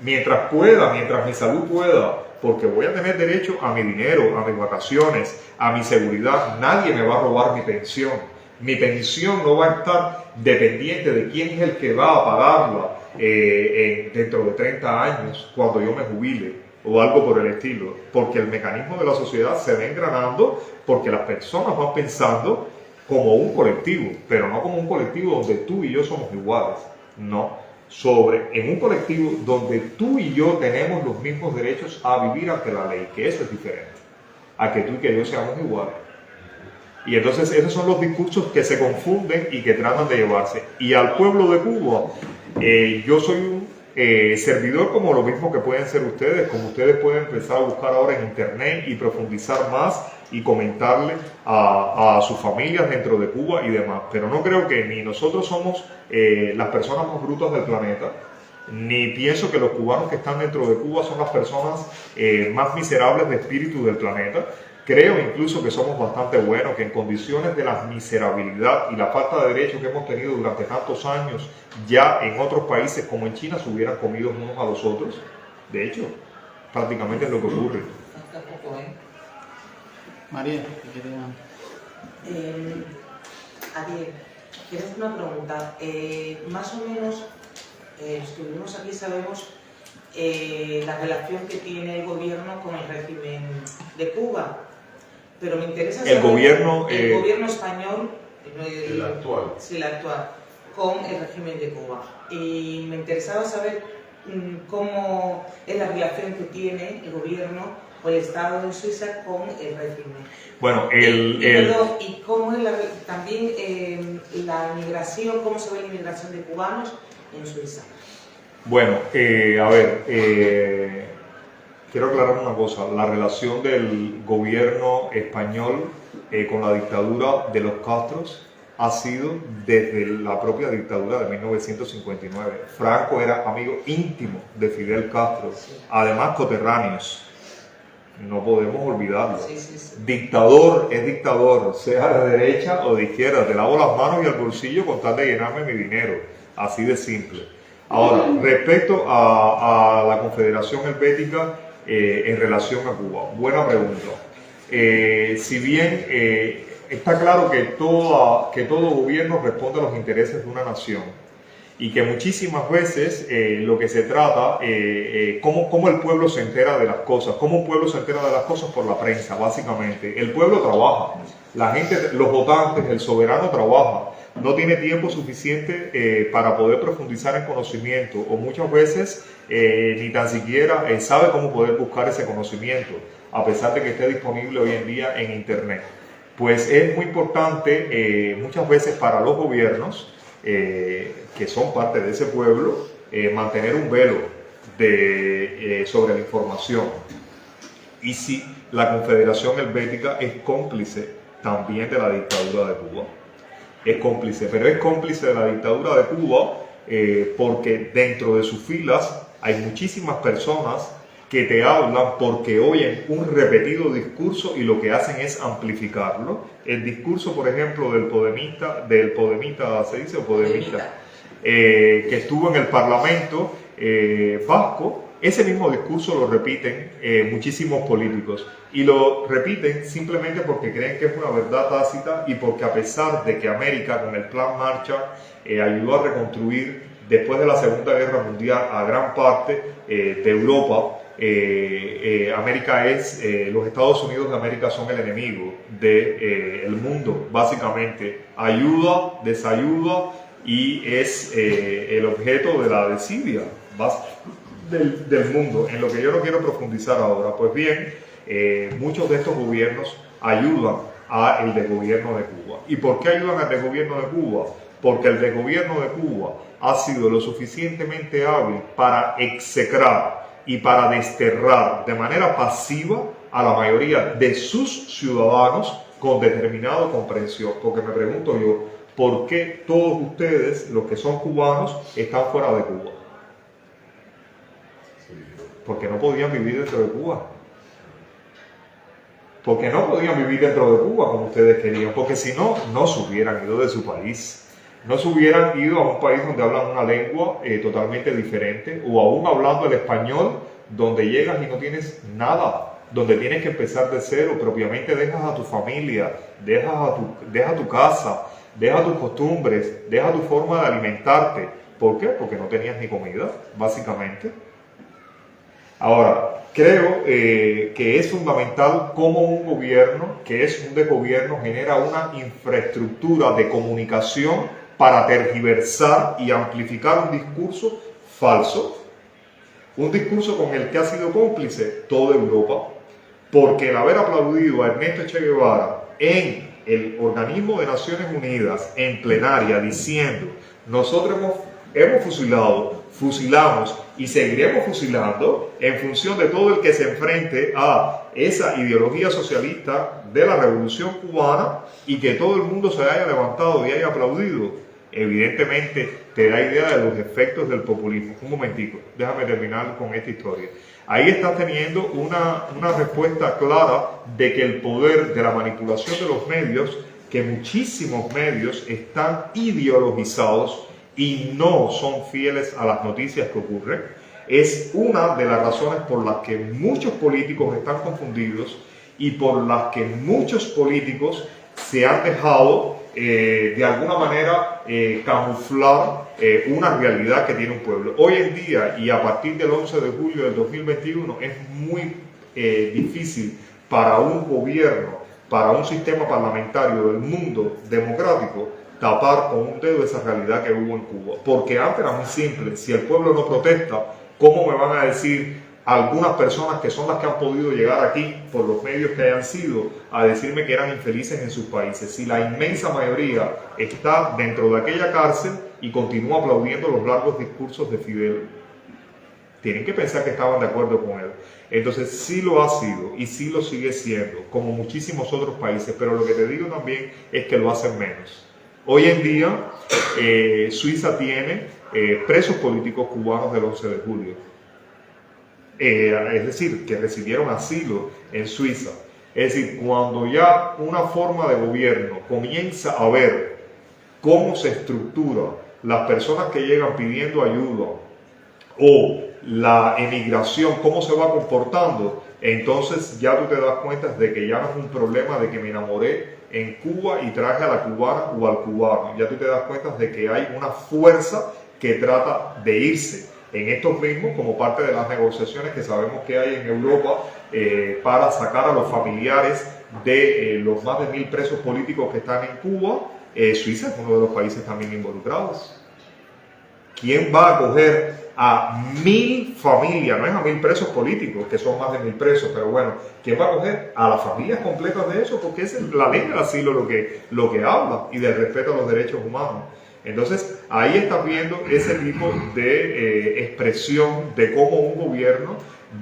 mientras pueda, mientras mi salud pueda, porque voy a tener derecho a mi dinero, a mis vacaciones, a mi seguridad. Nadie me va a robar mi pensión. Mi pensión no va a estar dependiente de quién es el que va a pagarla dentro de 30 años, cuando yo me jubile o algo por el estilo, porque el mecanismo de la sociedad se va engranando, porque las personas van pensando como un colectivo, pero no como un colectivo donde tú y yo somos iguales, no, en un colectivo donde tú y yo tenemos los mismos derechos a vivir ante la ley, que eso es diferente a que tú y que yo seamos iguales. Y entonces esos son los discursos que se confunden y que tratan de llevarse. Y al pueblo de Cuba, yo soy un servidor como lo mismo que pueden ser ustedes, como ustedes pueden empezar a buscar ahora en internet y profundizar más y comentarle a sus familias dentro de Cuba y demás. Pero no creo que ni nosotros somos las personas más brutas del planeta, ni pienso que los cubanos que están dentro de Cuba son las personas más miserables de espíritu del planeta. Creo incluso que somos bastante buenos, que en condiciones de la miserabilidad y la falta de derechos que hemos tenido durante tantos años, ya en otros países como en China se hubieran comido unos a los otros. De hecho, prácticamente es lo que ocurre. María, ¿qué quería? Ariel, quiero hacer una pregunta. Más o menos, los que vivimos aquí sabemos la relación que tiene el gobierno con el régimen de Cuba. Pero me interesa saber el gobierno español, el actual. Sí, el actual, con el régimen de Cuba. Y me interesaba saber cómo es la relación que tiene el gobierno o el Estado de Suiza con el régimen. Bueno, y cómo es también la migración, cómo se ve la inmigración de cubanos en Suiza. Bueno, a ver, quiero aclarar una cosa. La relación del gobierno español con la dictadura de los Castros ha sido desde la propia dictadura de 1959. Franco era amigo íntimo de Fidel Castro, además coterráneos. No podemos olvidarlo. Sí, sí, sí. Dictador es dictador, sea de derecha o de izquierda. Te lavo las manos y el bolsillo con tal de llenarme mi dinero. Así de simple. Ahora, respecto a la Confederación Helvética en relación a Cuba, buena pregunta. Si bien está claro que todo gobierno responde a los intereses de una nación y que muchísimas veces lo que se trata, cómo el pueblo se entera de las cosas, cómo un pueblo se entera de las cosas por la prensa, básicamente. El pueblo trabaja, la gente, los votantes, el soberano trabaja. No tiene tiempo suficiente para poder profundizar en conocimiento o muchas veces ni tan siquiera sabe cómo poder buscar ese conocimiento, a pesar de que esté disponible hoy en día en internet. Pues es muy importante muchas veces para los gobiernos que son parte de ese pueblo mantener un velo sobre la información. Y si la Confederación Helvética es cómplice también de la dictadura de Cuba. Es cómplice, pero es cómplice de la dictadura de Cuba porque dentro de sus filas hay muchísimas personas que te hablan porque oyen un repetido discurso y lo que hacen es amplificarlo. El discurso, por ejemplo, del podemita, ¿se dice? O podemita, que estuvo en el Parlamento vasco, ese mismo discurso lo repiten muchísimos políticos y lo repiten simplemente porque creen que es una verdad tácita y porque a pesar de que América con el Plan Marshall ayudó a reconstruir después de la Segunda Guerra Mundial a gran parte de Europa, los Estados Unidos de América son el enemigo del mundo, básicamente. Ayuda, desayuda y es el objeto de la desidia del mundo, en lo que yo no quiero profundizar ahora. Pues bien, muchos de estos gobiernos ayudan al de gobierno de Cuba. ¿Y por qué ayudan al de gobierno de Cuba? Porque el de gobierno de Cuba ha sido lo suficientemente hábil para execrar y para desterrar de manera pasiva a la mayoría de sus ciudadanos con determinada comprensión. Porque me pregunto yo, ¿por qué todos ustedes, los que son cubanos, están fuera de Cuba? Porque no podían vivir dentro de Cuba. Porque no podían vivir dentro de Cuba como ustedes querían. Porque si no, no se hubieran ido de su país. no se hubieran ido a un país donde hablan una lengua totalmente diferente, o aún hablando el español, donde llegas y no tienes nada, donde tienes que empezar de cero, propiamente dejas a tu familia, dejas tu casa, dejas tus costumbres, dejas tu forma de alimentarte. ¿Por qué? Porque no tenías ni comida, básicamente. Ahora, creo que es fundamental cómo un gobierno, que es un desgobierno, genera una infraestructura de comunicación para tergiversar y amplificar un discurso falso, un discurso con el que ha sido cómplice toda Europa, porque el haber aplaudido a Ernesto Che Guevara en el organismo de Naciones Unidas, en plenaria, diciendo, nosotros hemos fusilado, fusilamos y seguiremos fusilando en función de todo el que se enfrente a esa ideología socialista de la Revolución Cubana, y que todo el mundo se haya levantado y haya aplaudido, evidentemente te da idea de los efectos del populismo. Un momentico, déjame terminar con esta historia. Ahí estás teniendo una respuesta clara de que el poder de la manipulación de los medios, que muchísimos medios están ideologizados y no son fieles a las noticias que ocurren, es una de las razones por las que muchos políticos están confundidos y por las que muchos políticos se han dejado de alguna manera camuflar una realidad que tiene un pueblo. Hoy en día, y a partir del 11 de julio del 2021, es muy difícil para un gobierno, para un sistema parlamentario del mundo democrático, tapar con un dedo esa realidad que hubo en Cuba. Porque antes era muy simple: si el pueblo no protesta, ¿cómo me van a decir algunas personas que son las que han podido llegar aquí por los medios que hayan sido a decirme que eran infelices en sus países? Si la inmensa mayoría está dentro de aquella cárcel y continúa aplaudiendo los largos discursos de Fidel, tienen que pensar que estaban de acuerdo con él. Entonces sí lo ha sido y sí lo sigue siendo, como muchísimos otros países, pero lo que te digo también es que lo hacen menos. Hoy en día Suiza tiene presos políticos cubanos del 11 de julio. Es decir, que recibieron asilo en Suiza. Es decir, cuando ya una forma de gobierno comienza a ver cómo se estructura las personas que llegan pidiendo ayuda, o la emigración, cómo se va comportando, entonces ya tú te das cuenta de que ya no es un problema de que me enamoré en Cuba y traje a la cubana o al cubano. Ya tú te das cuenta de que hay una fuerza que trata de irse en estos mismos, como parte de las negociaciones que sabemos que hay en Europa para sacar a los familiares de los más de 1000 presos políticos que están en Cuba. Suiza es uno de los países también involucrados. ¿Quién va a acoger a 1000 familias? No es a 1000 presos políticos, que son más de 1000 presos, pero bueno, ¿quién va a acoger a las familias completas de eso? Porque es la ley del asilo lo que habla, y del respeto a los derechos humanos. Entonces, ahí estás viendo ese tipo de expresión de cómo un gobierno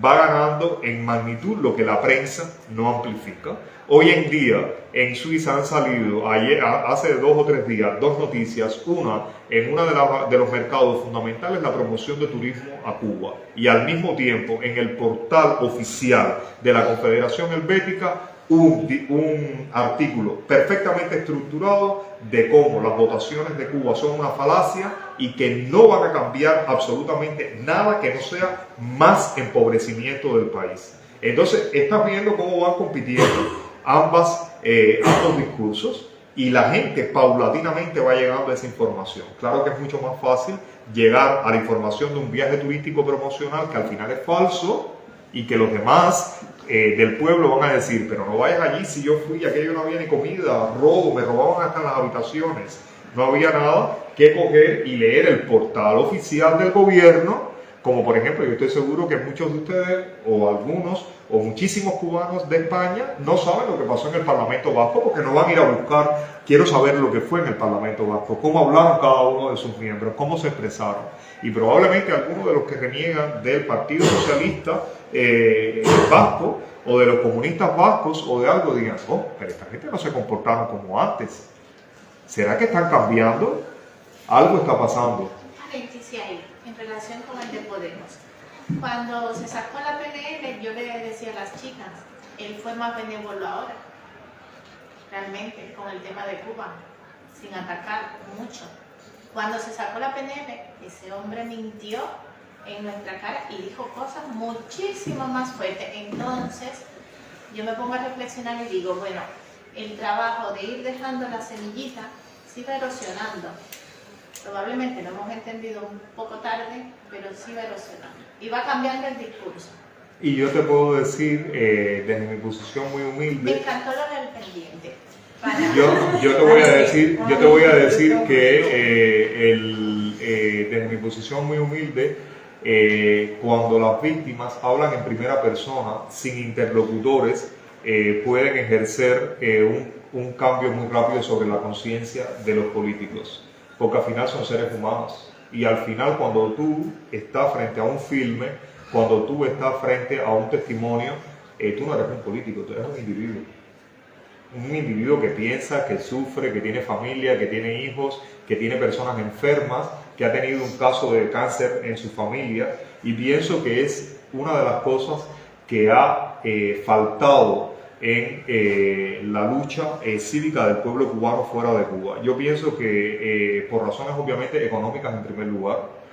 va ganando en magnitud lo que la prensa no amplifica. Hoy en día en Suiza han salido hace 2 o 3 días 2 noticias. Una, en uno de los mercados fundamentales, la promoción de turismo a Cuba, y al mismo tiempo en el portal oficial de la Confederación Helvética un artículo perfectamente estructurado de cómo las votaciones de Cuba son una falacia y que no van a cambiar absolutamente nada que no sea más empobrecimiento del país. Entonces estás viendo cómo van compitiendo ambos discursos, y la gente paulatinamente va llegando a esa información. Claro que es mucho más fácil llegar a la información de un viaje turístico promocional que al final es falso, y que los demás del pueblo van a decir, pero no vayas allí, si yo fui, aquello no había ni comida, robo, me robaban hasta las habitaciones, no había nada que coger y leer el portal oficial del gobierno. Como por ejemplo, yo estoy seguro que muchos de ustedes, o algunos, o muchísimos cubanos de España, no saben lo que pasó en el Parlamento Vasco, porque no van a ir a buscar, quiero saber lo que fue en el Parlamento Vasco, cómo hablaron cada uno de sus miembros, cómo se expresaron. Y probablemente algunos de los que reniegan del Partido Socialista Vasco, o de los comunistas vascos, o de algo, digan, oh, pero esta gente no se comportaron como antes. ¿Será que están cambiando? Algo está pasando. En relación con el de Podemos, cuando se sacó la PNL, yo le decía a las chicas, él fue más benévolo ahora, realmente, con el tema de Cuba, sin atacar mucho. Cuando se sacó la PNL, ese hombre mintió en nuestra cara y dijo cosas muchísimo más fuertes. Entonces, yo me pongo a reflexionar y digo, bueno, el trabajo de ir dejando la semillita se va erosionando. Probablemente lo hemos entendido un poco tarde, pero sí va erosionando. Y va cambiando el discurso. Y yo te puedo decir, desde mi posición muy humilde... Me encantó lo del pendiente. Yo te voy a decir que desde mi posición muy humilde, cuando las víctimas hablan en primera persona, sin interlocutores, pueden ejercer un cambio muy rápido sobre la conciencia de los políticos, porque al final son seres humanos. Y al final, cuando tú estás frente a un filme, cuando tú estás frente a un testimonio, tú no eres un político, tú eres un individuo. Un individuo que piensa, que sufre, que tiene familia, que tiene hijos, que tiene personas enfermas, que ha tenido un caso de cáncer en su familia, y pienso que es una de las cosas que ha faltado en la lucha cívica del pueblo cubano fuera de Cuba. Yo pienso que por razones obviamente económicas en primer lugar,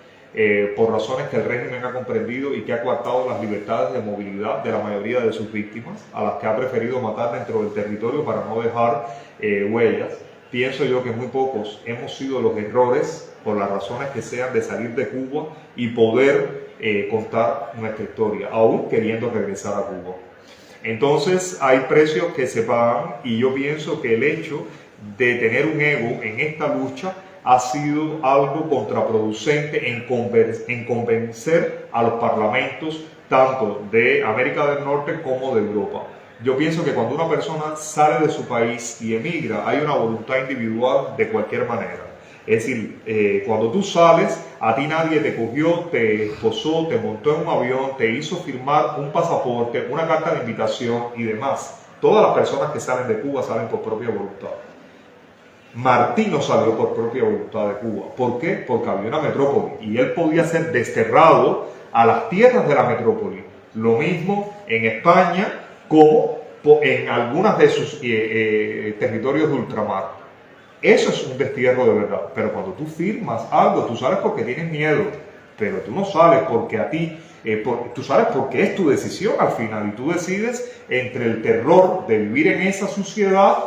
por razones que el régimen ha comprendido y que ha coartado las libertades de movilidad de la mayoría de sus víctimas, a las que ha preferido matar dentro del territorio para no dejar huellas. Pienso yo que muy pocos hemos sido los errores, por las razones que sean, de salir de Cuba y poder contar nuestra historia, aún queriendo regresar a Cuba. Entonces hay precios que se pagan, y yo pienso que el hecho de tener un ego en esta lucha ha sido algo contraproducente en convencer a los parlamentos tanto de América del Norte como de Europa. Yo pienso que cuando una persona sale de su país y emigra, hay una voluntad individual de cualquier manera. Es decir, cuando tú sales, a ti nadie te cogió, te esposó, te montó en un avión, te hizo firmar un pasaporte, una carta de invitación y demás. Todas las personas que salen de Cuba salen por propia voluntad. Martí no salió por propia voluntad de Cuba. ¿Por qué? Porque había una metrópoli y él podía ser desterrado a las tierras de la metrópoli. Lo mismo en España como en algunas de sus territorios de ultramar. Eso es un destierro de verdad. Pero cuando tú firmas algo, tú sales porque tienes miedo, pero tú no sales porque a ti, tú sales porque es tu decisión al final, y tú decides entre el terror de vivir en esa suciedad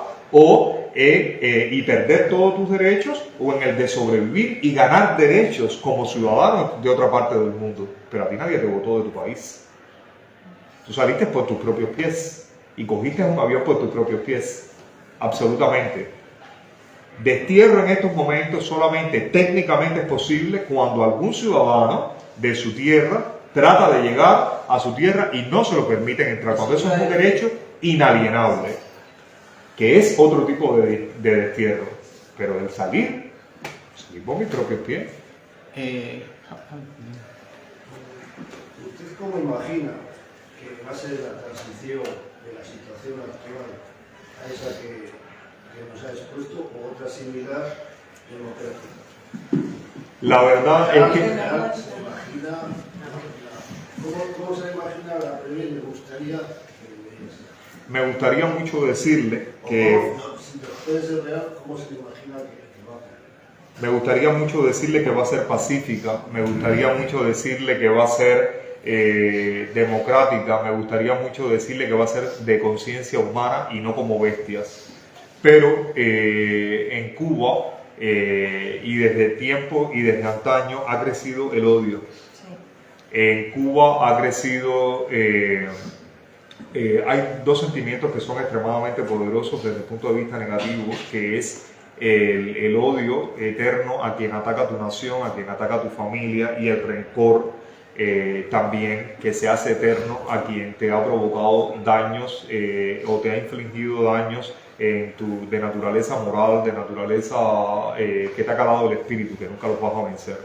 y perder todos tus derechos, o en el de sobrevivir y ganar derechos como ciudadano de otra parte del mundo. Pero a ti nadie te votó de tu país. Tú saliste por tus propios pies y cogiste un avión por tus propios pies. Absolutamente. Destierro en estos momentos solamente técnicamente es posible cuando algún ciudadano de su tierra trata de llegar a su tierra y no se lo permiten entrar, cuando eso es un derecho inalienable, que es otro tipo de destierro. Pero el salir por mis propios pies. ¿Usted cómo imagina que va a ser la transición de la situación actual a esa que nos ha expuesto, o otra similar democrática? La verdad es que... ¿Cómo se imagina la Premier? Me gustaría Me gustaría mucho decirle que... si puede ser real, ¿cómo se imagina que va a ser? Me gustaría mucho decirle que va a ser pacífica, me gustaría mucho decirle que va a ser democrática, me gustaría mucho decirle que va a ser de conciencia humana y no como bestias. Pero en Cuba, y desde tiempo y desde antaño, ha crecido el odio. Sí. En Cuba ha crecido... hay dos sentimientos que son extremadamente poderosos desde el punto de vista negativo, que es el odio eterno a quien ataca tu nación, a quien ataca tu familia, y el rencor también, que se hace eterno a quien te ha provocado daños o te ha infligido daños de naturaleza moral, de naturaleza que te ha calado el espíritu, que nunca los vas a vencer.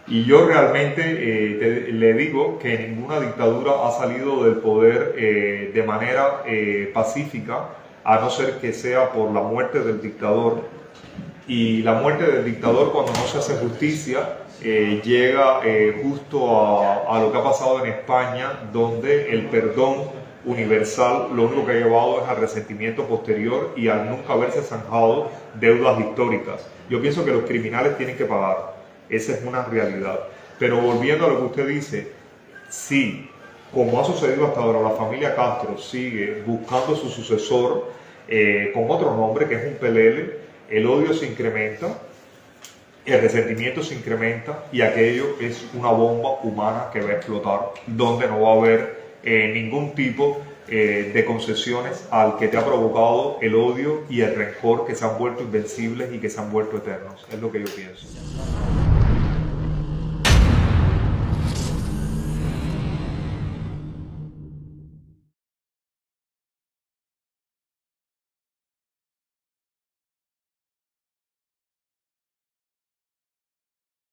Y yo realmente le digo que ninguna dictadura ha salido del poder de manera pacífica, a no ser que sea por la muerte del dictador. Y la muerte del dictador, cuando no se hace justicia, llega justo a lo que ha pasado en España, donde el perdón universal lo único que ha llevado es al resentimiento posterior y al nunca haberse zanjado deudas históricas. Yo pienso que los criminales tienen que pagar, esa es una realidad. Pero volviendo a lo que usted dice, sí, como ha sucedido hasta ahora, la familia Castro sigue buscando su sucesor con otro nombre que es un pelele, el odio se incrementa, el resentimiento se incrementa y aquello es una bomba humana que va a explotar, donde no va a haber ningún tipo de concesiones al que te ha provocado el odio y el rencor que se han vuelto invencibles y que se han vuelto eternos. Es lo que yo pienso.